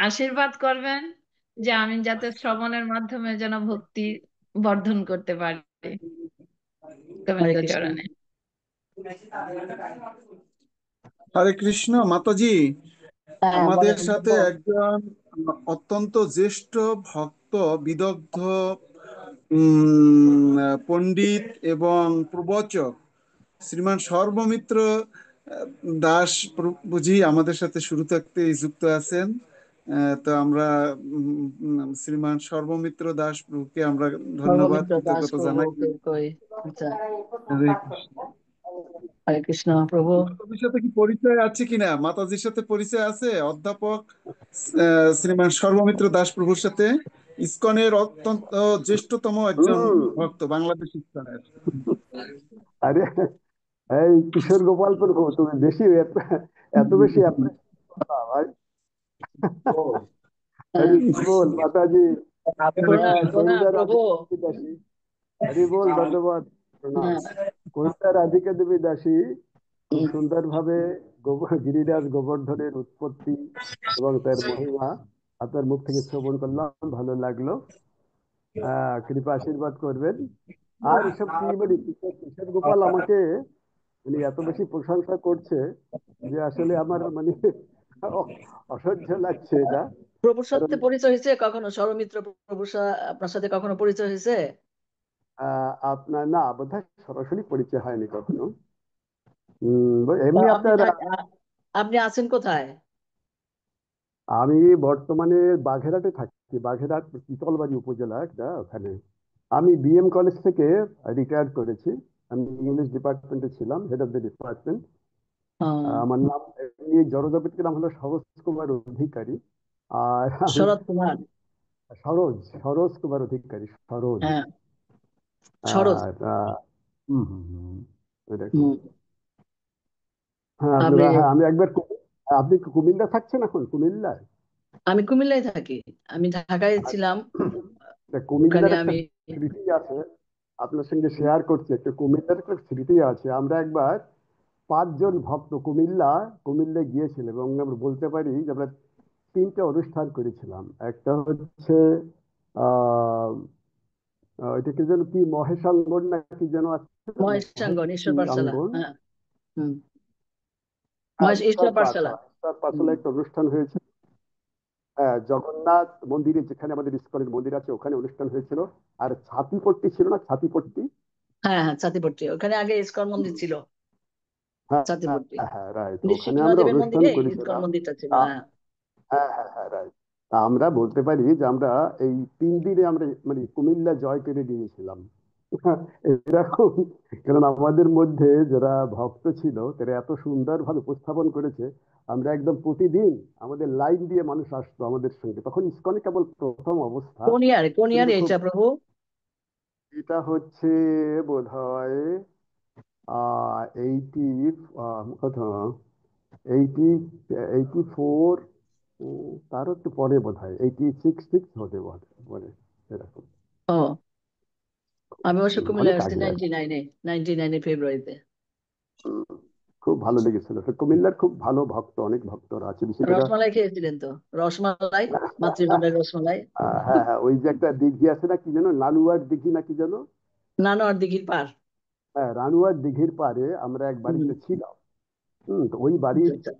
আশীর্বাদ করবেন যে আমি যাতে শ্রবণের মাধ্যমে যেন ভক্তি বর্ধন করতে পারি হরে গোবিন্দ কৃষ্ণ। চরণে। হরে কৃষ্ণ মাতাজি, হ্যাঁ আমাদের বলেন, সাথে বলবো। একজন অত্যন্ত জ্যেষ্ঠ ভক্ত, বিদগ্ধ পণ্ডিত এবং প্রবচক শ্রীমান সর্বমিত্র দাস প্রভুজি আমাদের সাথে শুরু থাকতে যুক্ত আছেন। তো আমরা শ্রীমান সর্বমিত্র দাস প্রভুকে আমরা ধন্যবাদ, সর্বমিত্র দাস কৃতজ্ঞতা প্রভু জানাই। কই? আচ্ছা, হরে কৃষ্ণ। হরে কৃষ্ণ প্রভু। মাতাজির সাথে কি পরিচয় আছে কিনা? মাতাজির সাথে পরিচয় আছে অধ্যাপক শ্রীমান সর্বমিত্র দাস প্রভুর সাথে? ইসকনের অত্যন্ত জ্যেষ্ঠতম একজন ভক্ত, বাংলাদেশ ইসকনের। আরে, এই কিশোর গোপাল প্রভু, তুমি বেশি এত বেশি ভাই। হরি বল মাতাজি। প্রণাম কবিতা প্রভু। রাধিকা দেবী দাসী, হরি বল, ধন্যবাদ, প্রণাম। হ্যাঁ, কবিতা রাধিকা দেবী দাসী খুব সুন্দরভাবে গিরিরাজ গোবর্ধনের উৎপত্তি এবং তার মহিমা আপনার মুখ থেকে শ্রবণ করলাম, ভালো লাগলো। কৃপা আশীর্বাদ করবেন আর এসব কি বলি, কিশোর গোপাল আমাকে মানে এত বেশি প্রশংসা করছে যে আসলে আমার মানে অসহ্য লাগছে এটা। প্রভুর কারণ সাথে পরিচয় হয়েছে কখনো? সৌমিত্র প্রভুর আপনার সাথে কখনো পরিচয় হয়েছে? আপনার না বোধহয় সরাসরি পরিচয় হয়নি কখনো। তা এমনি আপনি আপনার আপনি আছেন কোথায়? আমি বর্তমানে বাঘেরহাটে থাকি, বাঘেরহাট পিতলবাড়ি উপজেলা একটা, ওখানে। আমি বিএম কলেজ থেকে রিটায়ার করেছি। আমি ইংলিশ ডিপার্টমেন্টে ছিলাম, হেড অফ দ্য ডিপার্টমেন্ট। আহ, আমার নাম এমনি জড়জাপিত নাম হলো সরোজ কুমার অধিকারী। আর আমি শরৎ কুমার। সরোজ সরোজ কুমার অধিকারী, সরোজ। হ্যাঁ, সরোজ। আর এরকম। হুম। হ্যাঁ আমি আপনারা, হ্যাঁ আমি একবার আপনি কি কুমিল্লা থাকছেন এখন, কুমিল্লায়? আমি কুমিল্লায় থাকি। আমি ঢাকায় ছিলাম। ওখানে কুমিল্লার একটা আমি স্মৃতি আছে, আপনার সঙ্গে শেয়ার করছি। একটা কুমিল্লার একটা স্মৃতি আছে। আমরা একবার 5 জন ভক্ত কুমিল্লায় গিয়েছিলাম, এবং আমরা বলতে পারি যে আমরা 3টে অনুষ্ঠান করেছিলাম। একটা হচ্ছে আহ এটা কি যেন কি মহেশাঙ্গন না কি যেন আছে না? মহেশাঙ্গন, ঈশ্বর কি পাঠশালা। অঙ্গন, হ্যাঁ। হুম। মহেশ ঈশ্বর পাঠশালা। ঈশ্বর হুম। পাশায় একটা অনুষ্ঠান হয়েছে। হ্যাঁ, জগন্নাথ মন্দিরে, যেখানে আমাদের ইস্কনের মন্দির আছে, ওখানে অনুষ্ঠান হয়েছিল। আর ছাতিপট্টি ছিল না, ছাতিপট্টি? হ্যাঁ হ্যাঁ, ছাতিপট্টি। ওখানে আগে ইস্কন মন্দির ছিল। হ্যাঁ ছাতিপট্টি হ্যাঁ হ্যাঁ, রাইট, ওখানে আমরা নৃসিংহদেবের অনুষ্ঠান মন্দিরে ইস্কন করেছিলাম। মন্দিরটা ছিল। আহ, হ্যাঁ। হ্যাঁ হ্যাঁ হ্যাঁ, রাইট। আমরা বলতে পারি যে আমরা এই 3 দিনে আমরা মানে কুমিল্লা জয় করে নিয়েছিলাম। এরকম, কারণ আমাদের মধ্যে যারা ভক্ত ছিল তারা এত সুন্দরভাবে উপস্থাপন করেছে। আমরা একদম প্রতিদিন আমাদের লাইন দিয়ে মানুষ আসতো আমাদের সঙ্গে। তখন ইসকনে কেবল প্রথম অবস্থা, কোন কিন্তু ইয়ারে খুব, এটা প্রভু? এটা হচ্ছে বোধ হয় 80, কত, 84, তারও একটু পরে বোধ হয় 86 হতে পারে, এরকম। ও, আমি অবশ্য কুমিল্লায় অনেক আসছি আগে আর কি। 99-এ ফেব্রুয়ারিতে। উম, খুব ভালো লেগেছিল। তো কুমিল্লার খুব ভালো ভক্ত, অনেক ভক্তরা আছে, বিশেষ করে রসমালাই খেয়েছিলেন তো? রসমালাই, মাতৃভান্ডার রসমালাই। হ্যাঁ হ্যাঁ, ওই যে একটা দিঘি আছে না কি যেন, লালুয়ার দিঘি না কি যেন? নানোয়ার দিঘির পার। হ্যাঁ, রানুয়ার দিঘির পারে আমরা এক হুম। বাড়িতে ছিলাম। তো ওই আচ্ছা বাড়ির আচ্ছা।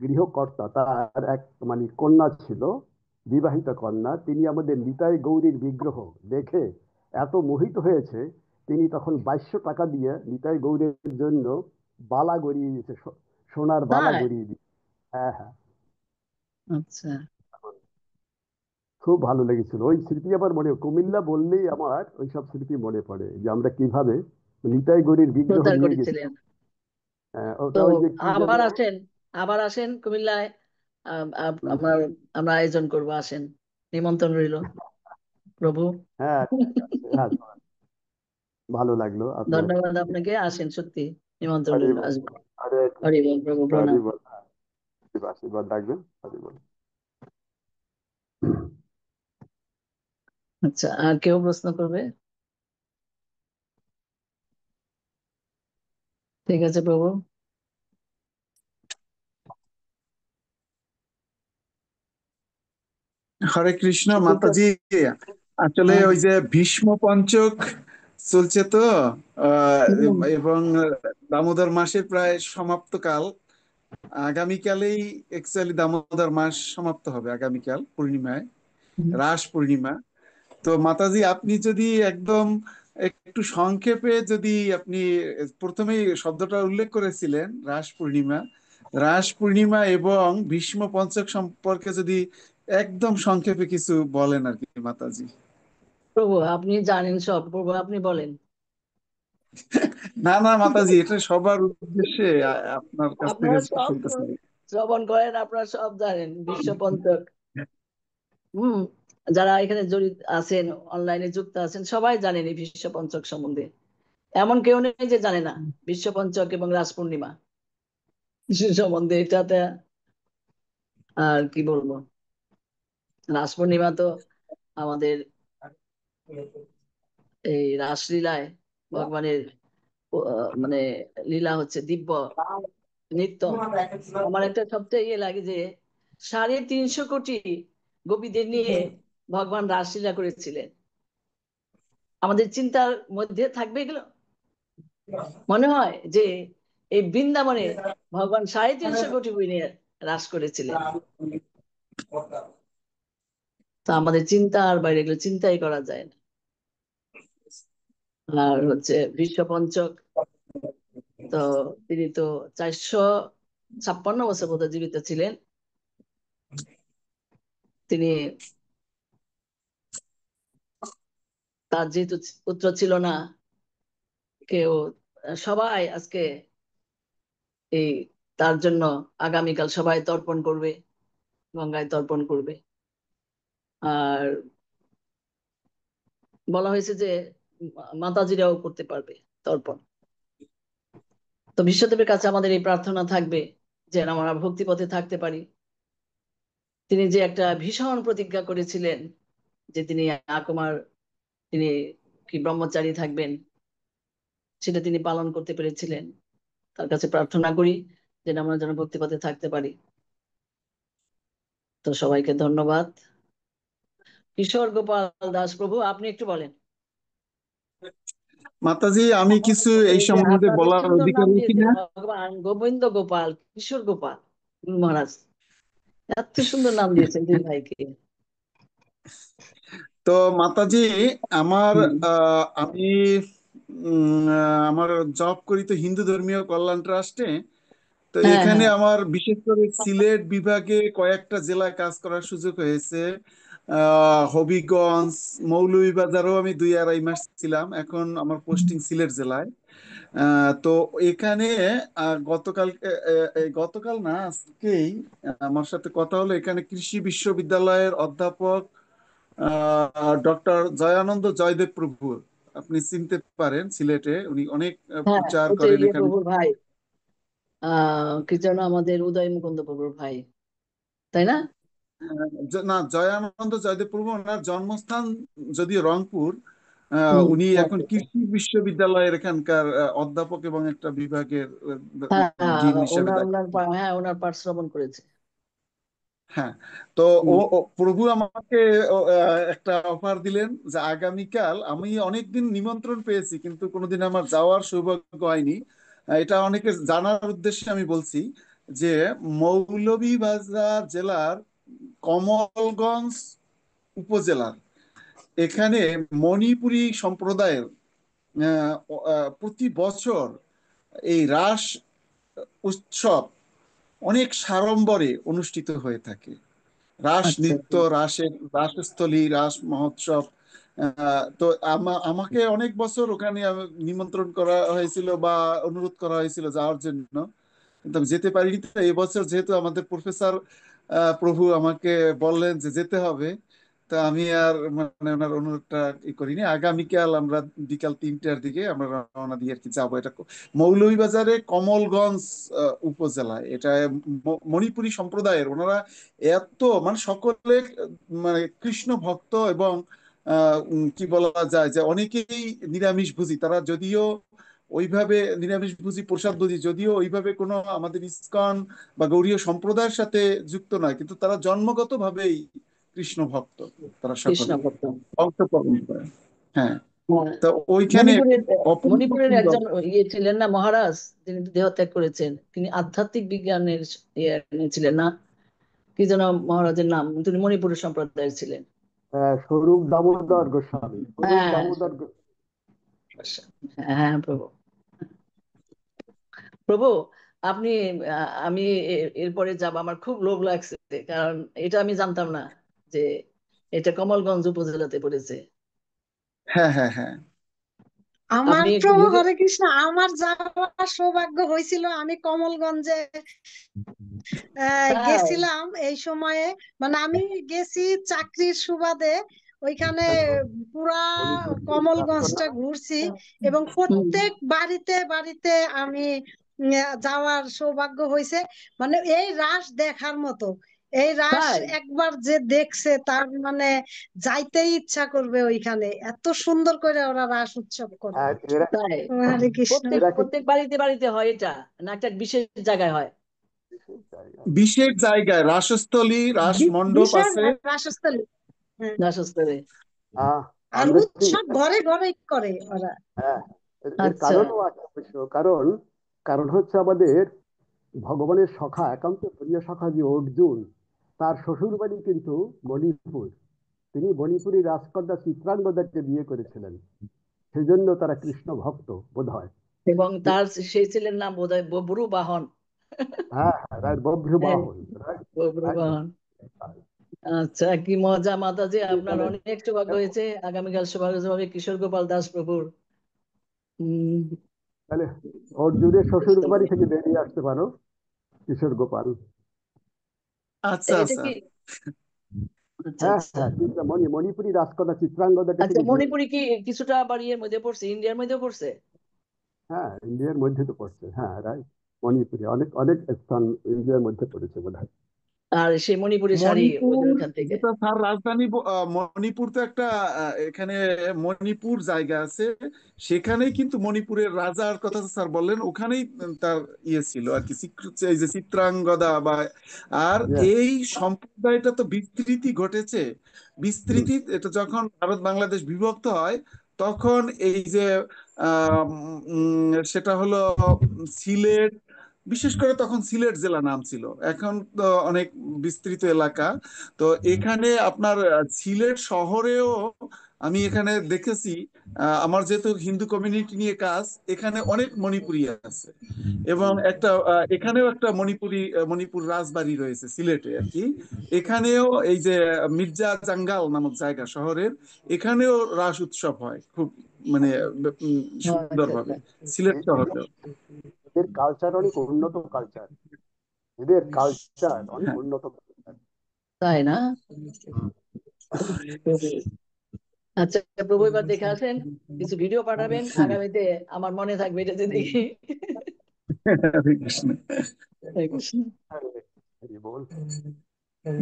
গৃহকর্তা, তার এক মানে কন্যা ছিল, বিবাহিত কন্যা। তিনি আমাদের নিতাই গৌরীর বিগ্রহ দেখে এত মোহিত হয়েছে, তিনি তখন 2200 টাকা দিয়ে নিতাই গৌরীর জন্য বালা গড়িয়ে দিয়েছে, সোনার বালা তাই? গড়িয়ে দিয়েছে। হ্যাঁ হ্যাঁ, আচ্ছা। খুব ভালো লেগেছিল ওই স্মৃতি। আবার কুমিল্লা বললেই আমার ওই সব স্মৃতি মনে পড়ে, যে আমরা কিভাবে নিতাই গৌরীর বিগ্রহ প্রচার নিয়ে গেছি। করেছিলেন। তো ওটা ওই যে কি যেন, আবার আসেন, আবার আসেন কুমিল্লায়। উম, আমরা আমরা আয়োজন করব, আসেন। নিমন্ত্রণ রইল প্রভু। হ্যাঁ ঠিক আছে, হ্যাঁ, ভালো লাগলো আপনার। ধন্যবাদ আপনাকে। আসেন, সত্যি নিমন্ত্রণ হরি রইল, বল, আসবেন। হরে হরি বল প্রভু, হরি প্রণাম। বল, আশীর্বাদ ডাকবেন, হরি বল। আচ্ছা, আর কেউ প্রশ্ন করবে? ঠিক আছে প্রভু। হরে কৃষ্ণ ঠিক আছে। মাতাজি। আসলে হ্যাঁ। ওই যে ভীষ্ম পঞ্চক চলছে তো, হুম। এবং দামোদর মাসের প্রায় সমাপ্ত কাল। আগামীকালেই অ্যাকচুয়ালি দামোদর মাস সমাপ্ত হবে, আগামীকাল পূর্ণিমায়, হুম। রাস পূর্ণিমা। তো মাতাজি আপনি যদি একদম একটু সংক্ষেপে, যদি আপনি প্রথমেই শব্দটা উল্লেখ করেছিলেন রাস পূর্ণিমা, রাস পূর্ণিমা এবং ভীষ্ম পঞ্চক সম্পর্কে যদি একদম সংক্ষেপে কিছু বলেন আর কি মাতাজি। প্রভু আপনি জানেন সব, প্রভু আপনি বলেন। না না মাতাজি, এটা সবার উদ্দেশ্যে আপনার কাছ থেকে আপনারা সব শুনতেছি। শ্রবণ করেন, আপনারা সব জানেন বিশ্ব পঞ্চক। হুম। যারা এখানে জড়িত আছেন, অনলাইনে যুক্ত আছেন, সবাই জানেন এই বিশ্ব পঞ্চক সম্বন্ধে। এমন কেউ নেই যে জানে না বিশ্ব পঞ্চক এবং রাস পূর্ণিমা সম্বন্ধে। এটাতে আর কি বলবো, রাস পূর্ণিমা তো আমাদের এই রাসলীলায় ভগবানের মানে লীলা হচ্ছে দিব্য নৃত্য। আমার একটা সবচেয়ে ইয়ে লাগে যে 350 কোটি গোপীদের নিয়ে ভগবান রাসলীলা করেছিলেন। আমাদের চিন্তার মধ্যে থাকবে এগুলো? মনে হয় যে এই বৃন্দাবনে ভগবান 350 কোটি বইনে হ্রাস করেছিলেন। তো আমাদের চিন্তার বাইরে এগুলো চিন্তাই করা যায় না। আর হচ্ছে বিশ্বপঞ্চক, তো তিনি তো 456 বছর বোধহয় জীবিত ছিলেন। তিনি, তার যেহেতু পুত্র ছিল না কেউ, সবাই আজকে এই তার জন্য আগামীকাল সবাই তর্পণ করবে, গঙ্গায় তর্পণ করবে। আর বলা হয়েছে যে মাতাজিরাও করতে পারবে তর্পণ। তো বিশ্বদেবের কাছে আমাদের এই প্রার্থনা থাকবে যে আমরা ভক্তি পথে থাকতে পারি। তিনি যে একটা ভীষণ প্রতিজ্ঞা করেছিলেন যে তিনি আকুমার, তিনি কি ব্রহ্মচারী থাকবেন, সেটা তিনি পালন করতে পেরেছিলেন। তার কাছে প্রার্থনা করি যেন আমরা যেন ভক্তি পথে থাকতে পারি। তো সবাইকে ধন্যবাদ। কিশোর গোপাল দাস প্রভু, আপনি একটু বলেন। মাতাজি, আমি কিছু এই এই যে সম্বন্ধে আপনাদের বলার সুন্দর অধিকার নাম রাখি দিয়েছেন না? ভগবান গোবিন্দ গোপাল, কিশোর গোপাল, গুরু মহারাজ এত সুন্দর নাম দিয়েছেন দুই ভাইকে। তো মাতাজি, আমার আমি আমার জব করি তো হিন্দু ধর্মীয় কল্যাণ ট্রাস্টে। তো হ্যাঁ এখানে হ্যাঁ আমার বিশেষ করে সিলেট বিভাগে কয়েকটা জেলায় কাজ করার সুযোগ হয়েছে। হবিগঞ্জ, মৌলভীবাজারও আমি 2-2.5 মাস ছিলাম। এখন আমার পোস্টিং সিলেট জেলায়। তো এখানে গতকাল না আজকেই আমার সাথে কথা হলো। এখানে কৃষি বিশ্ববিদ্যালয়ের অধ্যাপক ডক্টর জয়ানন্দ জয়দেব প্রভু, আপনি চিনতে পারেন, সিলেটে উনি অনেক হ্যাঁ, প্রচার ওই যে করেন ইয়ে এখানে। প্রভুর ভাই, কি যেন আমাদের উদয় মুকুন্দ প্রভুর ভাই, তাই না? না, জয়ানন্দ জয়দেব প্রভু ওনার জন্মস্থান যদিও রংপুর। উনি এখন আচ্ছা। কৃষি বিশ্ববিদ্যালয়ের এখানকার অধ্যাপক এবং একটা বিভাগের হ্যাঁ ডিন হিসেবে ওনার দায়িত্ব। ওনার হ্যাঁ ওনার পাঠ শ্রবণ করেছে। হ্যাঁ, তো হুম। ও প্রভু আমাকে একটা অফার দিলেন যে আগামীকাল, আমি অনেকদিন নিমন্ত্রণ পেয়েছি কিন্তু কোনোদিন আমার যাওয়ার সৌভাগ্য হয়নি। এটা অনেকে জানার উদ্দেশ্যে আমি বলছি যে মৌলভীবাজার জেলার কমলগঞ্জ উপজেলার এখানে মণিপুরী সম্প্রদায়ের প্রতি বছর এই রাস উৎসব অনেক সাড়ম্বরে অনুষ্ঠিত হয়ে থাকে। রাস আচ্ছা নৃত্য, রাসস্থলী, রাস মহোৎসব। তো আমাকে অনেক বছর ওখানে নিমন্ত্রণ করা হয়েছিল বা অনুরোধ করা হয়েছিল যাওয়ার জন্য, কিন্তু আমি যেতে পারিনি। তো এবছর যেহেতু আমাদের প্রফেসর প্রভু আমাকে বললেন যে যেতে হবে, তা আমি আর মানে ওনার অনুরোধটা করিনি। আগামীকাল আমরা বিকাল 3টার দিকে আমরা রওনা দিয়ে আর কি যাবো। এটা মৌলভীবাজারে কমলগঞ্জ উপজেলায়। এটা মণিপুরী সম্প্রদায়ের, ওনারা এত মানে সকলে মানে কৃষ্ণ ভক্ত এবং কি বলা যায় যে অনেকেই নিরামিষ ভোজী। তারা যদিও ওইভাবে নিরামিষ ভোজী, প্রসাদ ভোজী, যদিও ওইভাবে কোনো আমাদের ইসকন বা গৌড়ীয় সম্প্রদায়ের সাথে যুক্ত নয়, কিন্তু তারা জন্মগত ভাবেই কৃষ্ণ ভক্ত। তারা কৃষ্ণ সকলে ভক্ত। বংশ পরম্পরা। হ্যাঁ, হ্যাঁ, তো ওইখানে মণিপুরের অপূর্ব মণিপুরের সুন্দর। একজন ইয়ে ছিলেন না মহারাজ, তিনি দেহত্যাগ করেছেন, তিনি আধ্যাত্মিক বিজ্ঞানের ইয়ে ছিলেন না, কি যেন মহারাজের নাম, তিনি মণিপুরের সম্প্রদায়ের ছিলেন। স্বরূপ দামোদর গোস্বামী, স্বরূপ হ্যাঁ দামোদর হ্যাঁ প্রভু। প্রভু আপনি, আমি এরপরে যাব, আমার খুব লোভ লাগছে, কারণ এটা আমি জানতাম না যে এটা কমলগঞ্জ উপজেলাতে পড়েছে। হ্যাঁ, হ্যাঁ, হ্যাঁ। আমার আপনি একটু প্রভু ভিডিও, হরে কৃষ্ণ, আমার যাওয়ার সৌভাগ্য হয়েছিল। আমি কমলগঞ্জে তাই? গেছিলাম এই সময়ে। মানে আমি গেছি চাকরির সুবাদে ওইখানে, পুরা কমলগঞ্জটা ঘুরছি এবং হুম, প্রত্যেক বাড়িতে বাড়িতে আমি যাওয়ার সৌভাগ্য হয়েছে। মানে এই রাস দেখার মতো। এই রাস তাই একবার যে দেখছে তার মানে যাইতেই ইচ্ছা করবে ওইখানে, এত সুন্দর করে ওরা রাস উৎসব করে। আর এরা তাই হরে কৃষ্ণ। প্রত্যেক এরা কিন্তু প্রত্যেক বাড়িতে বাড়িতে হয় এটা, না একটা বিশেষ জায়গায় হয়? বিশেষ জায়গা। বিশেষ জায়গায় রাসস্থলী, রাস মণ্ডপ বিশাল আছে। রাসস্থলী। হ্যাঁ। রাসস্থলে। আহ আর আমরা ঠিক উৎসব ঘরে ঘরে করে ওরা। হ্যাঁ, এর আচ্ছা কারণও আছে অবশ্য। কারণ কারণ হচ্ছে আমাদের ভগবানের সখা, একান্ত প্রিয় সখা যে অর্জুন, তার শ্বশুর বাড়ি কিন্তু মণিপুর। তিনি মণিপুরি রাজকন্যা চিত্রাঙ্গদাকে বিয়ে করেছিলেন, সেই জন্য তারা কৃষ্ণ ভক্ত বোধ হয়। এবং তার সেই ছেলের নাম বোধহয় বব্রু বাহন। হ্যাঁ হ্যাঁ, রাইট, হ্যাঁ, বভ্রবাহন, রাইট বব্রু রাইট। বাহন। আচ্ছা, কি মজা মাতাজি, এই আপনার বলে অনেক সৌভাগ্য হয়েছে আগামীকাল সৌভাগ্য হবে কিশোর গোপাল দাস প্রভুর তাহলে অর্জুনের শ্বশুর বাড়ি থেকে বেরিয়ে আসতে পারো কিশোর গোপাল। আচ্ছা এটা স্যার। কি? আচ্ছা হ্যাঁ আচ্ছা হ্যাঁ, মণিপুরি রাজকন্যা চিত্রাঙ্গদাকে আচ্ছা, তিনি বিয়ে। মণিপুরি কি কিছুটা আবার ইয়ের মধ্যে পড়ছে, ইন্ডিয়ার মধ্যে পড়ছে? হ্যাঁ, ইন্ডিয়ার মধ্যে তো পড়ছে, হ্যাঁ রাইট। মণিপুরি অনেক অনেক স্থান ইন্ডিয়ার মধ্যে পড়েছে বোধ হয়। আর সেই মণিপুরি শাড়ি মণিপুর ওখান থেকে। যেটা স্যার রাজধানী মণিপুর তো একটা এখানে মণিপুর জায়গা আছে, সেখানেই কিন্তু মণিপুরের রাজার কথা স্যার বললেন, ওখানেই তার ইয়ে ছিল আর কি, এই যে চিত্রাঙ্গদা বা। আর Yes. এই সম্প্রদায়টা তো বিস্তৃতি ঘটেছে, বিস্তৃতি এটা যখন ভারত বাংলাদেশ বিভক্ত হয় তখন এই যে সেটা হলো সিলেট, বিশেষ করে তখন সিলেট জেলা নাম ছিল, এখন তো অনেক বিস্তৃত এলাকা। তো এখানে আপনার সিলেট শহরেও আমি এখানে দেখেছি, আমার যেহেতু হিন্দু কমিউনিটি নিয়ে কাজ, এখানে অনেক মণিপুরি আছে এবং একটা এখানেও একটা মণিপুর রাজবাড়ি রয়েছে সিলেটে আর কি। এখানেও এই যে মির্জা জাঙ্গাল নামক জায়গা শহরের, এখানেও রাস উৎসব হয় খুব, মানে আচ্ছা সুন্দরভাবে আচ্ছা সিলেট শহরেও। এদের কালচার অনেক উন্নত কালচার, এদের কালচার অনেক হ্যাঁ। উন্নত কালচার। তাই না? আচ্ছা প্রভু, এবার দেখে আসেন, কিছু ভিডিও পাঠাবেন আগামীতে, আমার মনে থাকবে এটা যে দেখি। হরে কৃষ্ণ। হরে কৃষ্ণ। বল।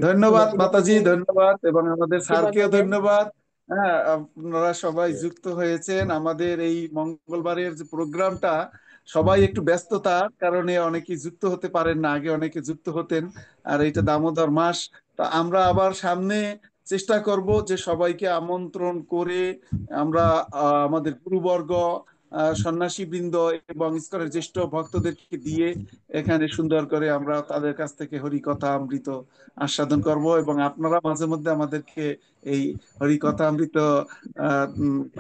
ধন্যবাদ মাতাজি, ধন্যবাদ, এবং আমাদের কি স্যারকেও পাঠাবেন? ধন্যবাদ। হ্যাঁ, আপনারা সবাই যুক্ত হয়েছেন আমাদের এই মঙ্গলবারের যে প্রোগ্রামটা। সবাই একটু ব্যস্ততার কারণে অনেকে যুক্ত হতে পারেন না, আগে অনেকে যুক্ত হতেন। আর এটা দামোদর মাস, তা আমরা আবার সামনে চেষ্টা করব যে সবাইকে আমন্ত্রণ করে আমরা আমাদের গুরুবর্গ, সন্ন্যাসী বৃন্দ এবং ইসকনের জ্যেষ্ঠ ভক্তদেরকে দিয়ে এখানে সুন্দর করে আমরা তাদের কাছ থেকে হরি কথা অমৃত আস্বাদন করব, এবং আপনারা মাঝে মধ্যে আমাদেরকে এই হরি কথা অমৃত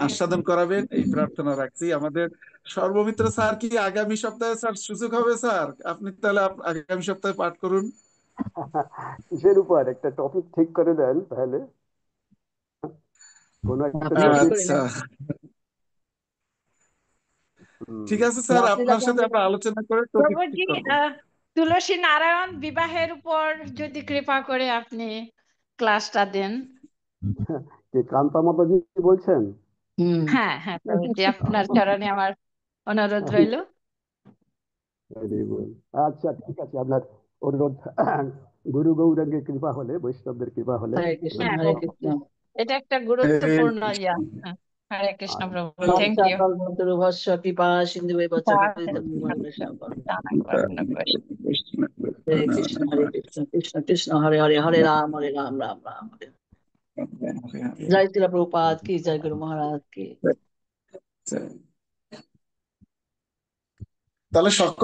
আস্বাদন করাবেন, এই প্রার্থনা রাখছি। আমাদের সর্বমিত্র স্যার কি আগামী সপ্তাহে স্যার সুযোগ হবে স্যার? আপনি তাহলে আগামী সপ্তাহে পাঠ করুন। কিসের উপর একটা টপিক ঠিক করে দেন তাহলে, কোন একটা আপনি ঠিক টপিক। করে আচ্ছা, নেন। ঠিক আছে স্যার, রাত্রিলা আপনার সাথে আমরা আলোচনা করে টপিক ঠিক প্রভুজি, করবো। তুলসী নারায়ণ বিবাহের উপর যদি কৃপা করে আপনি ক্লাসটা দেন। কে কান্তা মাতাজি বলছেন? হ্যাঁ হ্যাঁ প্রভুজি, আপনার চরণে আমার অনুরোধ রইল। Very good. আচ্ছা ঠিক আছে, আপনার অনুরোধ গুরু গৌরাঙ্গের কৃপা হলে, বৈষ্ণবদের কৃপা হলে। হরে কৃষ্ণ, হ্যাঁ হরে কৃষ্ণ। এটা একটা গুরুত্বপূর্ণ ইয়া। হ্যাঁ, হরে কৃষ্ণ প্রভু, থ্যাংক ইউ। ভস্য কৃপা সিন্ধু বচ্চ হরে কৃষ্ণ, হরে কৃষ্ণ, কৃষ্ণ কৃষ্ণ হরে হরে, হরে রাম রাম রাম হরে। জয় শ্রী প্রভুপাদ কি, জয় গুরু মহারাজ কি। তাহলে সকল